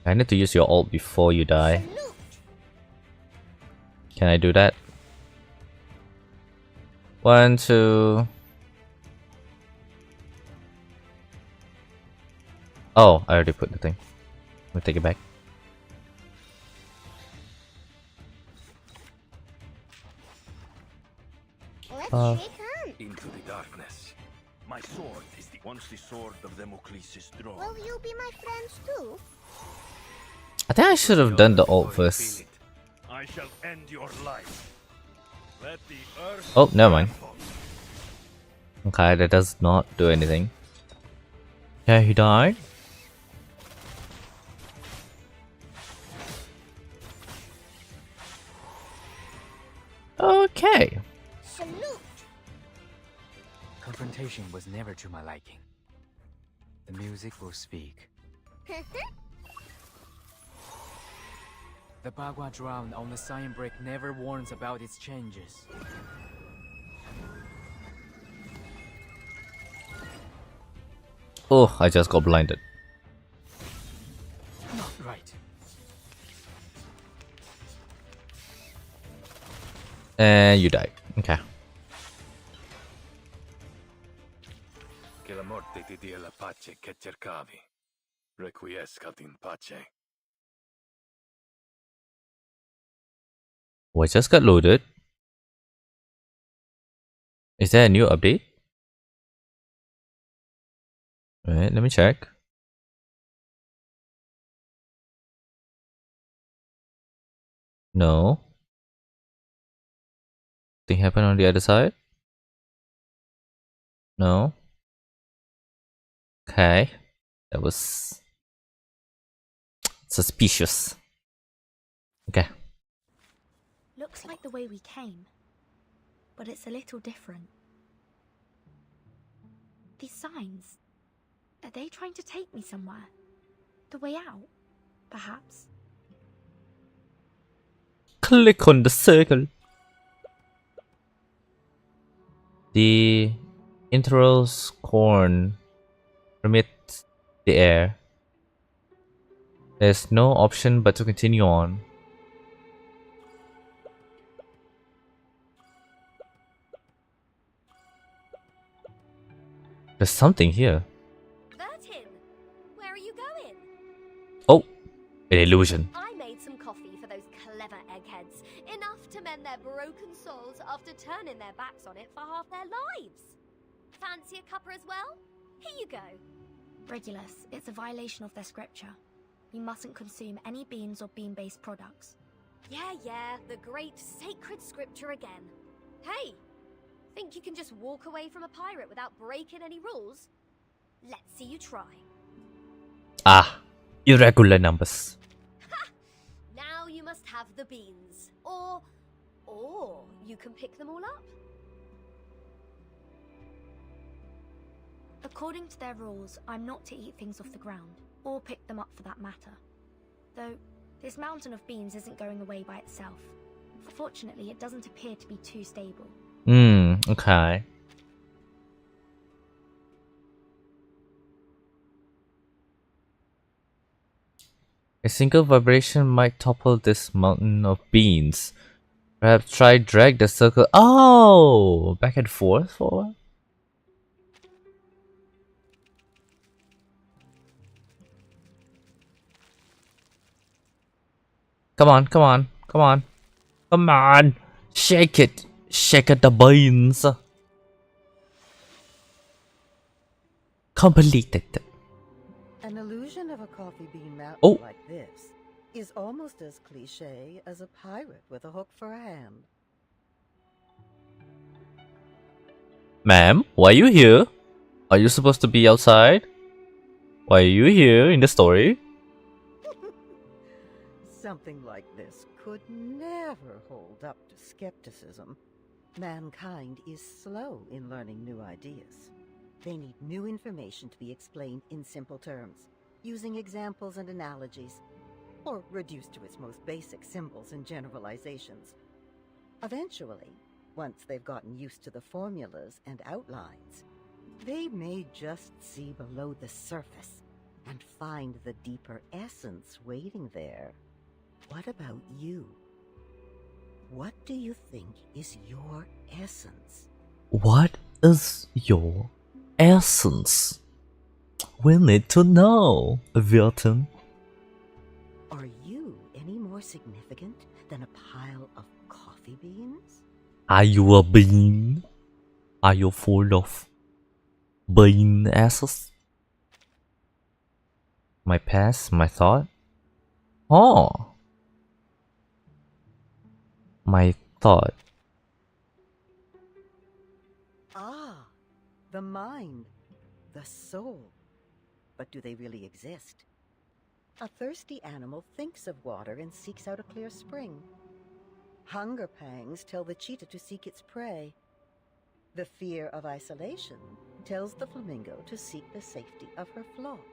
I need to use your ult before you die. Can I do that? 1, 2. Oh, I already put the thing. Let me take it back. Let's shake hands. Into the darkness. My sword is the once the sword of Damocles is drawn. Will you be my friends too? I think I should have done the ult first. I shall end your life. Let the earth. Oh, never mind. Okay, that does not do anything. Yeah, he died. Okay. Salute. Confrontation was never to my liking. The music will speak. The Bagua drown on the sign brick never warns about its changes. Oh, I just got blinded. Not right. And you died. Okay. Che la morte ti dia la pace che cercavi. Requiescat in pace. Oh, I just got loaded. Is there a new update? Alright, let me check. No. Thing happened on the other side? No. Okay. That was suspicious. Okay. Looks like the way we came, but it's a little different. These signs, are they trying to take me somewhere? The way out, perhaps? Click on the circle. The interals corn permit the air. There's no option but to continue on. There's something here. Vertin, where are you going? Oh, an illusion. I made some coffee for those clever eggheads. Enough to mend their broken souls after turning their backs on it for half their lives. Fancy a cuppa as well? Here you go. Regulus, it's a violation of their scripture. You mustn't consume any beans or bean-based products. Yeah, the great sacred scripture again. Hey, think you can just walk away from a pirate without breaking any rules? Let's see you try. Ah, irregular numbers. Now you must have the beans. Or you can pick them all up. According to their rules, I'm not to eat things off the ground, or pick them up for that matter. Though, this mountain of beans isn't going away by itself. Fortunately, it doesn't appear to be too stable. Okay. A single vibration might topple this mountain of beans. Perhaps try drag the circle. Oh! Back and forth for? Come on, come on, come on. Come on! Shake it! Shake it, the beans! Completed. An illusion of a coffee bean mountain Oh. like this is almost as cliche as a pirate with a hook for a hand. Ma'am, why are you here? Are you supposed to be outside? Why are you here in the story? Something like this could never hold up to skepticism. Mankind is slow in learning new ideas. They need new information to be explained in simple terms, using examples and analogies, or reduced to its most basic symbols and generalizations. Eventually, once they've gotten used to the formulas and outlines, they may just see below the surface and find the deeper essence waiting there. What about you? What do you think is your essence? What is your essence? We need to know, Wilton. Are you any more significant than a pile of coffee beans? Are you a bean? Are you full of bean asses? My past, my thought? Oh. My thought. Ah, the mind, the soul. But do they really exist? A thirsty animal thinks of water and seeks out a clear spring. Hunger pangs tell the cheetah to seek its prey. The fear of isolation tells the flamingo to seek the safety of her flock.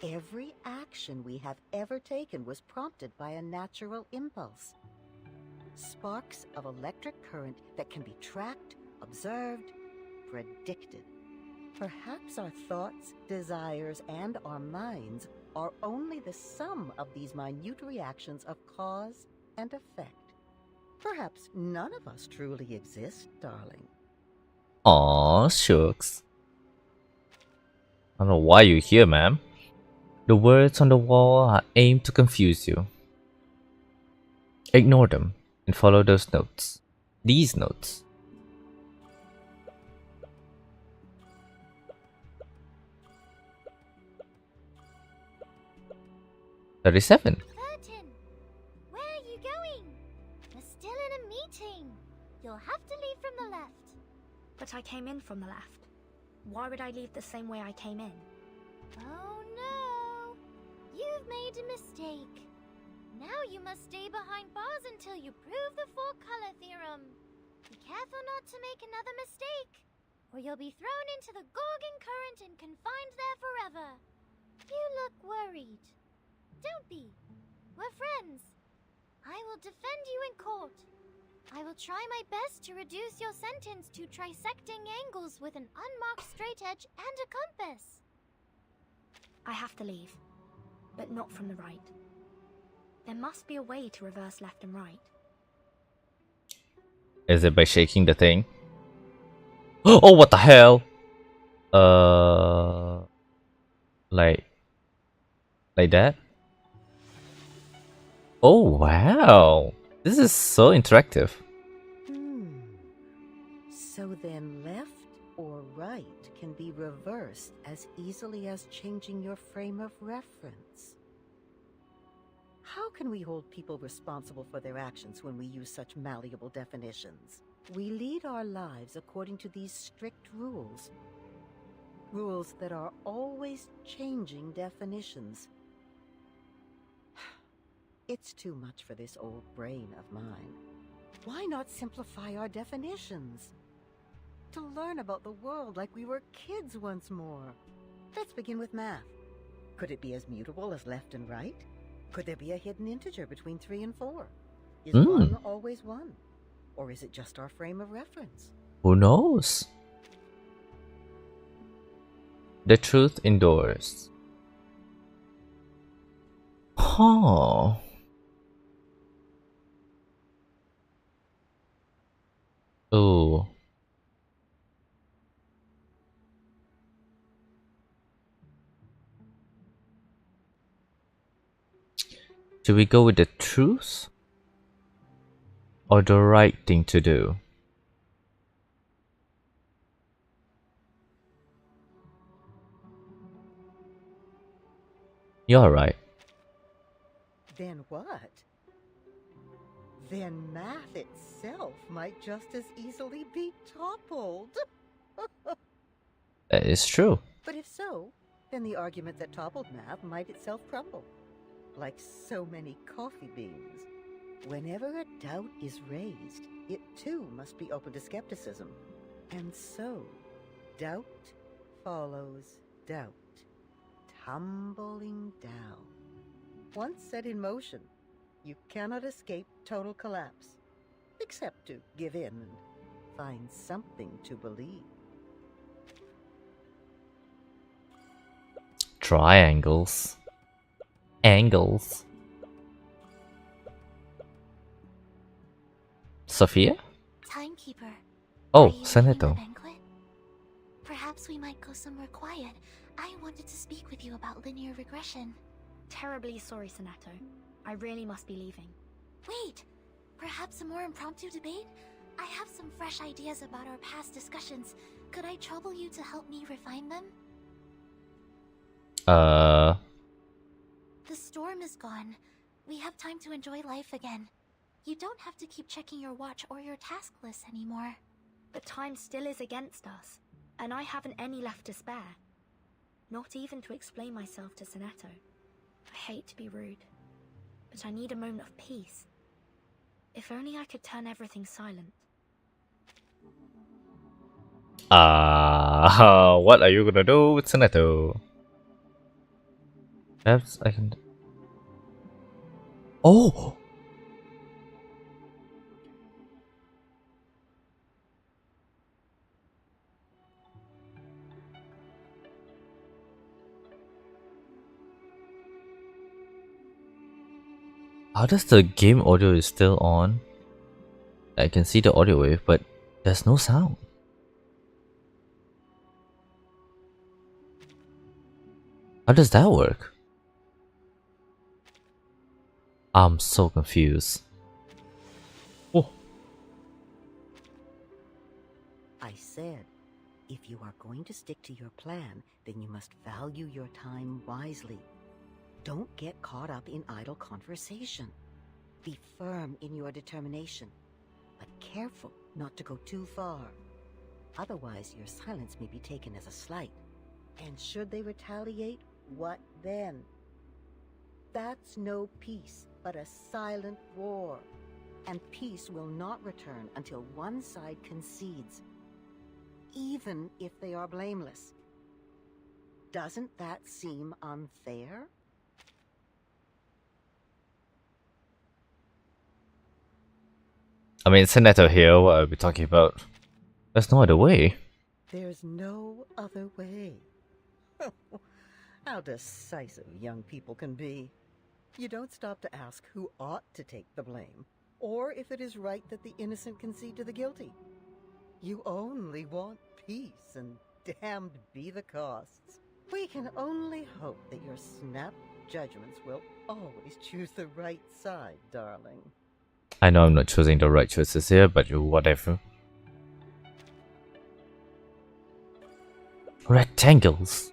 Every action we have ever taken was prompted by a natural impulse. Sparks of electric current that can be tracked, observed, predicted. Perhaps our thoughts, desires, and our minds are only the sum of these minute reactions of cause and effect. Perhaps none of us truly exist, darling. Aw, shucks. I don't know why you're here, ma'am. The words on the wall are aimed to confuse you. Ignore them and follow those notes. These notes. $37. Burton, where are you going? We're still in a meeting. You'll have to leave from the left. But I came in from the left. Why would I leave the same way I came in? Oh no! You've made a mistake. Now you must stay behind bars until you prove the four-color theorem. Be careful not to make another mistake, or you'll be thrown into the Gorgon current and confined there forever. You look worried. Don't be. We're friends. I will defend you in court. I will try my best to reduce your sentence to trisecting angles with an unmarked straight edge and a compass. I have to leave, but not from the right. There must be a way to reverse left and right. Is it by shaking the thing? Oh, what the hell? Like that? Oh, wow. This is so interactive. So then left or right can be reversed as easily as changing your frame of reference. How can we hold people responsible for their actions when we use such malleable definitions? We lead our lives according to these strict rules. Rules that are always changing definitions. It's too much for this old brain of mine. Why not simplify our definitions? To learn about the world like we were kids once more. Let's begin with math. Could it be as mutable as left and right? Could there be a hidden integer between 3 and 4? Is 1 always 1? Or is it just our frame of reference? Who knows? The truth endures. Huh. Oh. Should we go with the truth? Or the right thing to do? You're right. Then what? Then math itself might just as easily be toppled. That is true. But if so, then the argument that toppled math might itself crumble. Like so many coffee beans. Whenever a doubt is raised, it too must be open to skepticism. And so, doubt follows doubt, tumbling down. Once set in motion, you cannot escape total collapse, except to give in and find something to believe. Triangles. Angles. Sophia? Timekeeper. Oh, are you Senator. leaving the banquet? Perhaps we might go somewhere quiet. I wanted to speak with you about linear regression. Terribly sorry, Sonato. I really must be leaving. Wait! Perhaps a more impromptu debate? I have some fresh ideas about our past discussions. Could I trouble you to help me refine them? The storm is gone. We have time to enjoy life again. You don't have to keep checking your watch or your task list anymore. But time still is against us, and I haven't any left to spare. Not even to explain myself to Sonato. I hate to be rude, but I need a moment of peace. If only I could turn everything silent. What are you gonna do with Senato? Perhaps I can... Oh! How does the game audio is still on? I can see the audio wave, but there's no sound. How does that work? I'm so confused. Oh. I said, if you are going to stick to your plan, then you must value your time wisely. Don't get caught up in idle conversation. Be firm in your determination, but careful not to go too far. Otherwise, your silence may be taken as a slight. And should they retaliate, what then? That's no peace, but a silent war. And peace will not return until one side concedes, even if they are blameless. Doesn't that seem unfair? I mean, Senator here, what are we talking about? There's no other way. There's no other way. How decisive young people can be. You don't stop to ask who ought to take the blame, or if it is right that the innocent concede to the guilty. You only want peace, and damned be the costs. We can only hope that your snap judgments will always choose the right side, darling. I know I'm not choosing the right choices here, but whatever. Rectangles.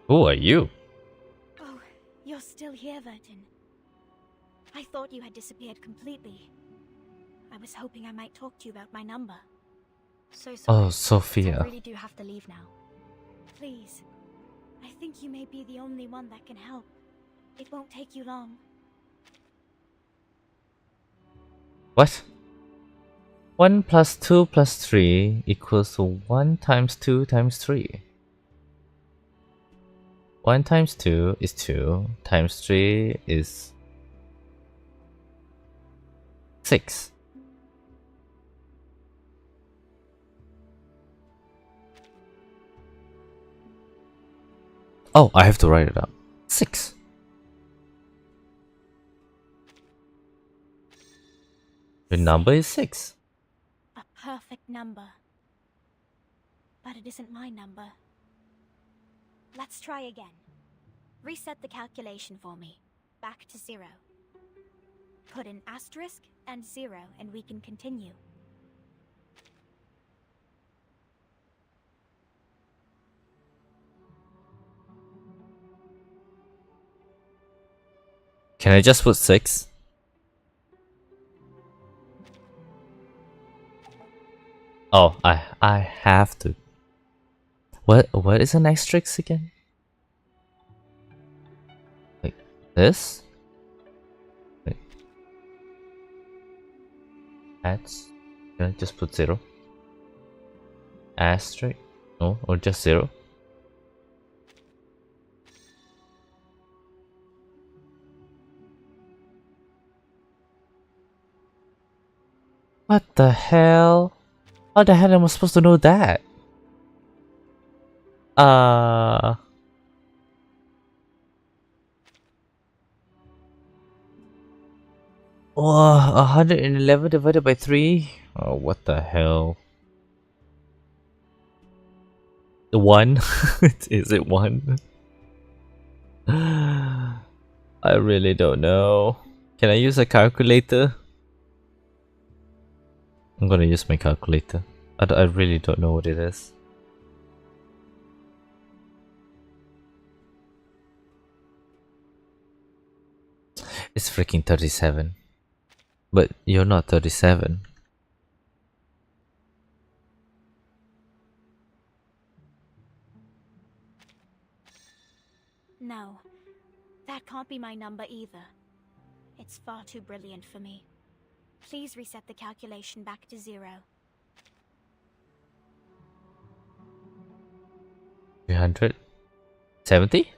Who are you? Oh, you're still here, Vertin. I thought you had disappeared completely. I was hoping I might talk to you about my number. So sorry. Oh, Sophia. I really do have to leave now. Please. I think you may be the only one that can help. It won't take you long. What? 1 plus 2 plus 3 equals to 1 times 2 times 3. 1 times 2 is 2, times 3 is 6. Oh, I have to write it up. 6. The number is 6. A perfect number. But it isn't my number. Let's try again. Reset the calculation for me. Back to 0. Put an asterisk and 0 and we can continue. Can I just put 6? Oh, I have to. What is an asterisk again? Like this? Wait. That's, can I just put 0? Asterisk? No, or just 0? What the hell? How the hell am I supposed to know that? Oh, 111 divided by 3? Oh, what the hell? The 1? Is it 1? I really don't know. Can I use a calculator? I'm gonna use my calculator. I really don't know what it is. It's freaking 37. But you're not 37. No, that can't be my number either. It's far too brilliant for me. Please reset the calculation back to 0. 370?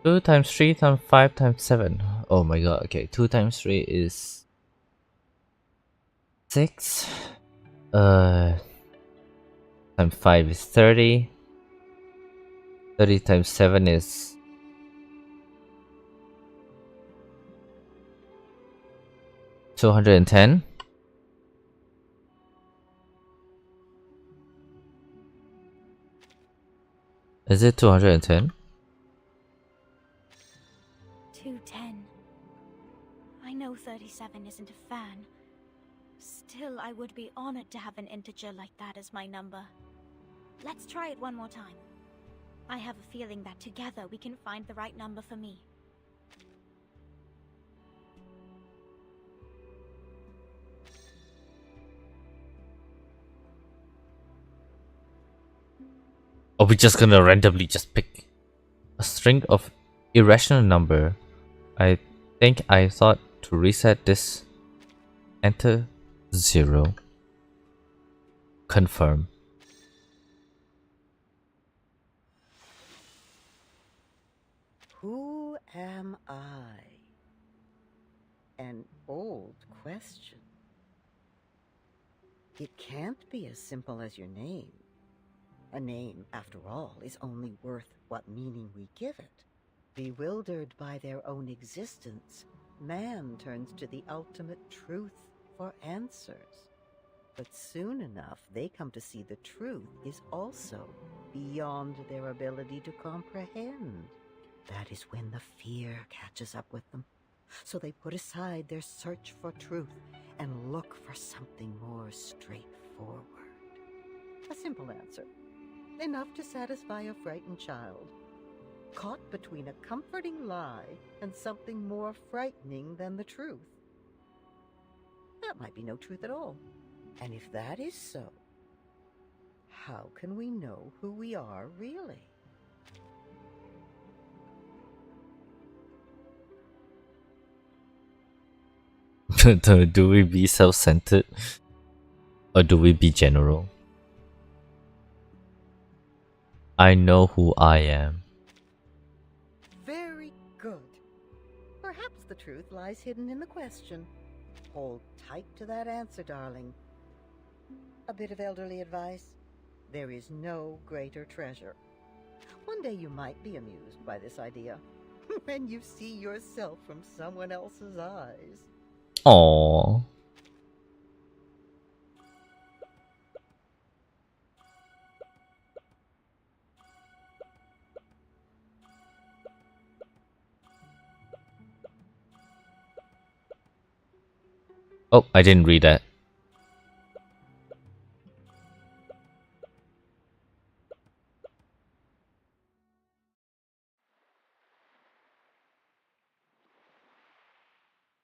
Two times 3 times 5 times 7. Oh my god, okay. 2 times 3 is 6. Times 5 is 30. 30 times 7 is 210. Is it 210? 210. I know 37 isn't a fan. Still, I would be honored to have an integer like that as my number. Let's try it one more time. I have a feeling that together we can find the right number for me. Or we're just gonna randomly just pick a string of irrational number. I think I thought to reset this. Enter 0. Confirm. Who am I? An old question. It can't be as simple as your name. A name, after all, is only worth what meaning we give it. Bewildered by their own existence, man turns to the ultimate truth for answers. But soon enough, they come to see the truth is also beyond their ability to comprehend. That is when the fear catches up with them. So they put aside their search for truth and look for something more straightforward. A simple answer. Enough to satisfy a frightened child. Caught between a comforting lie and something more frightening than the truth. That might be no truth at all. And if that is so, how can we know who we are really? Do we be self-centered? Or do we be general? I know who I am. Very good. Perhaps the truth lies hidden in the question. Hold tight to that answer, darling. A bit of elderly advice. There is no greater treasure. One day you might be amused by this idea. When you see yourself from someone else's eyes. Aww. Oh, I didn't read that.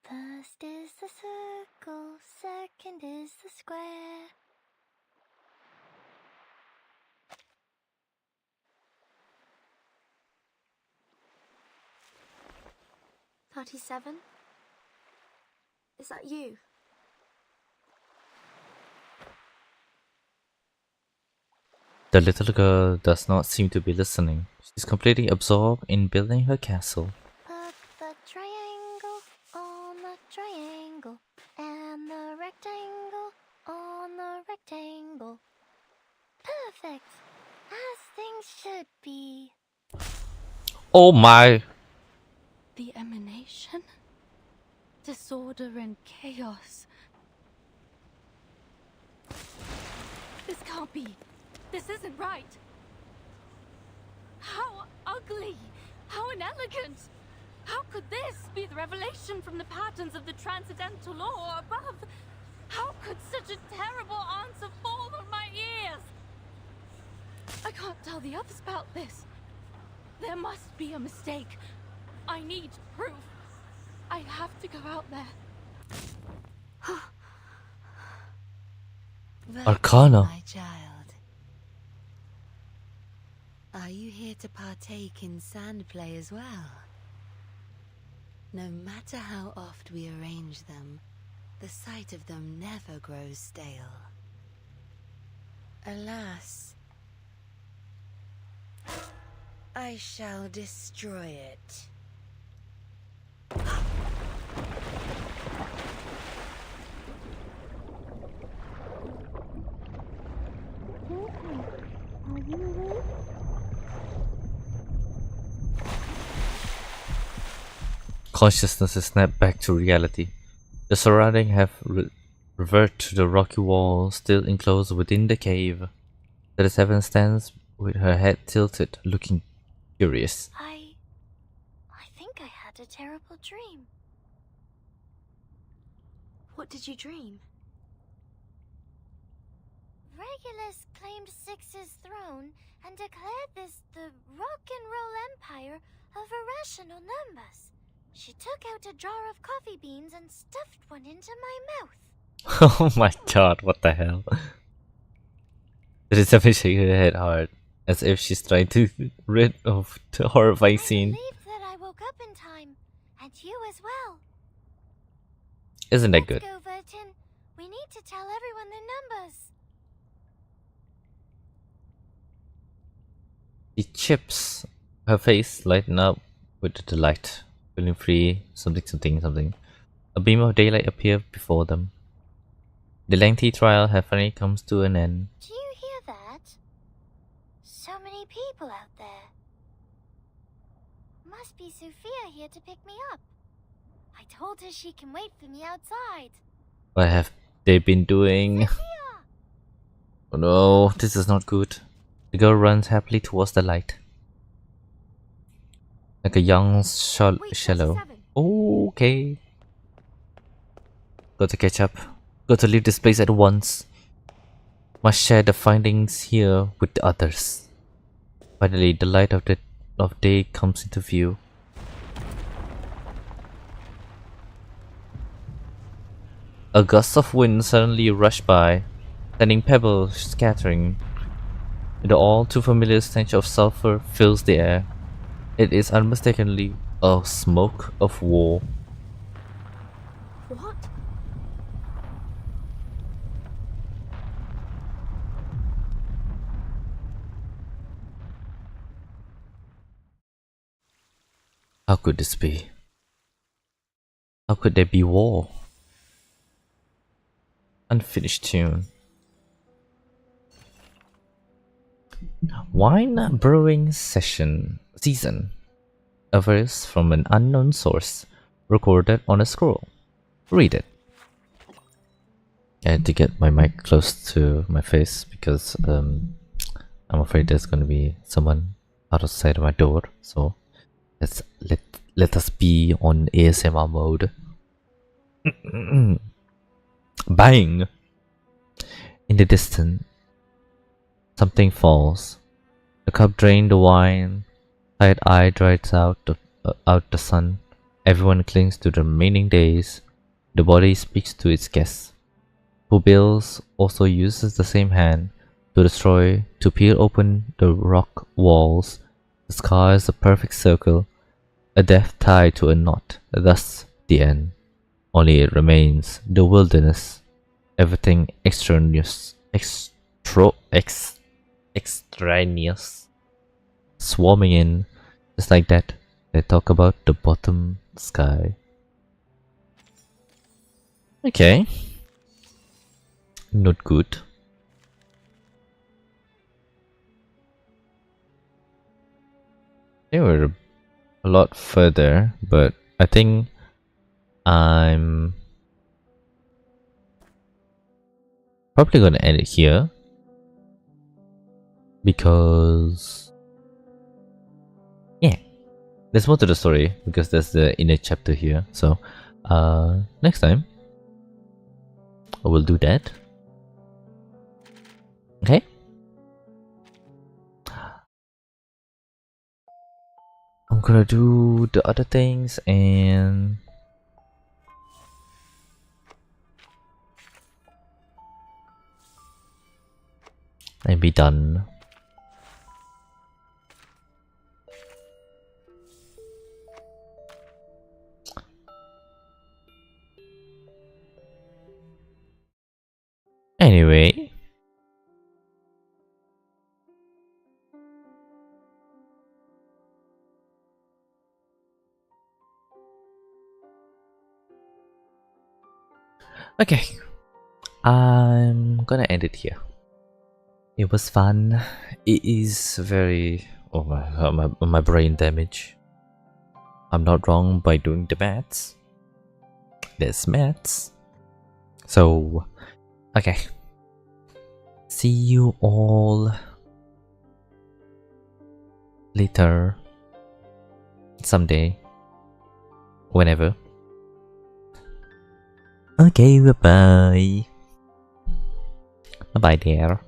First is the circle, second is the square. "37? Is that you?" The little girl does not seem to be listening. She's completely absorbed in building her castle. Put the triangle on the triangle, and the rectangle on the rectangle. Perfect, as things should be. Oh my! The emanation? Disorder and chaos. This can't be. This isn't right. How ugly! How inelegant! How could this be the revelation from the patterns of the transcendental law above? How could such a terrible answer fall on my ears? I can't tell the others about this. There must be a mistake. I need proof. I have to go out there. Arcana. My child. Are you here to partake in sand play as well? No matter how oft we arrange them, the sight of them never grows stale. Alas, I shall destroy it. Consciousness is snapped back to reality. The surroundings have reverted to the rocky wall still enclosed within the cave. 37 stands with her head tilted, looking curious. I think I had a terrible dream. What did you dream? Regulus claimed Six's throne and declared this the rock and roll empire of irrational numbers. She took out a jar of coffee beans and stuffed one into my mouth. Oh my god, what the hell? 37 shaking her head hard, as if she's trying to rid of the horrifying scene. I believed that I woke up in time, and you as well. Isn't that good? Let's go, Vertin. We need to tell everyone the numbers. The chips, her face lightened up with delight. Feeling free, something. A beam of daylight appeared before them. The lengthy trial had finally come to an end. Do you hear that? So many people out there. Must be Sophia here to pick me up. I told her she can wait for me outside. What have they been doing? Oh no, this is not good. The girl runs happily towards the light. Like a young shallow. Okay. Got to catch up. Got to leave this place at once. Must share the findings here with the others. Finally, the light of day comes into view. A gust of wind suddenly rushed by, sending pebbles scattering. The all too familiar stench of sulfur fills the air. It is unmistakably a smoke of war. What? How could this be? How could there be war? Unfinished tune. Wine brewing season. A verse from an unknown source, recorded on a scroll. Read it. I had to get my mic close to my face because I'm afraid there's gonna be someone outside of my door. So let us be on ASMR mode. Bang! In the distance, something falls. The cup drained the wine. Tired eye dries out the sun. Everyone clings to the remaining days. The body speaks to its guests. Who Bills also uses the same hand to peel open the rock walls. The scar is a perfect circle, a death tied to a knot, thus the end. Only it remains the wilderness, everything extraneous, swarming in, just like that. They talk about the bottom sky. Okay. Not good. They were a lot further, but I think I'm probably gonna end it here because yeah, there's more to the story because there's the inner chapter here. So next time I will do that. Okay. I'm gonna do the other things and be done. Anyway, okay, I'm gonna end it here. It was fun. It is very... oh my god, my brain damage. I'm not wrong by doing the maths. There's maths. So, okay. See you all later. Someday. Whenever. Okay, bye-bye. Bye-bye there.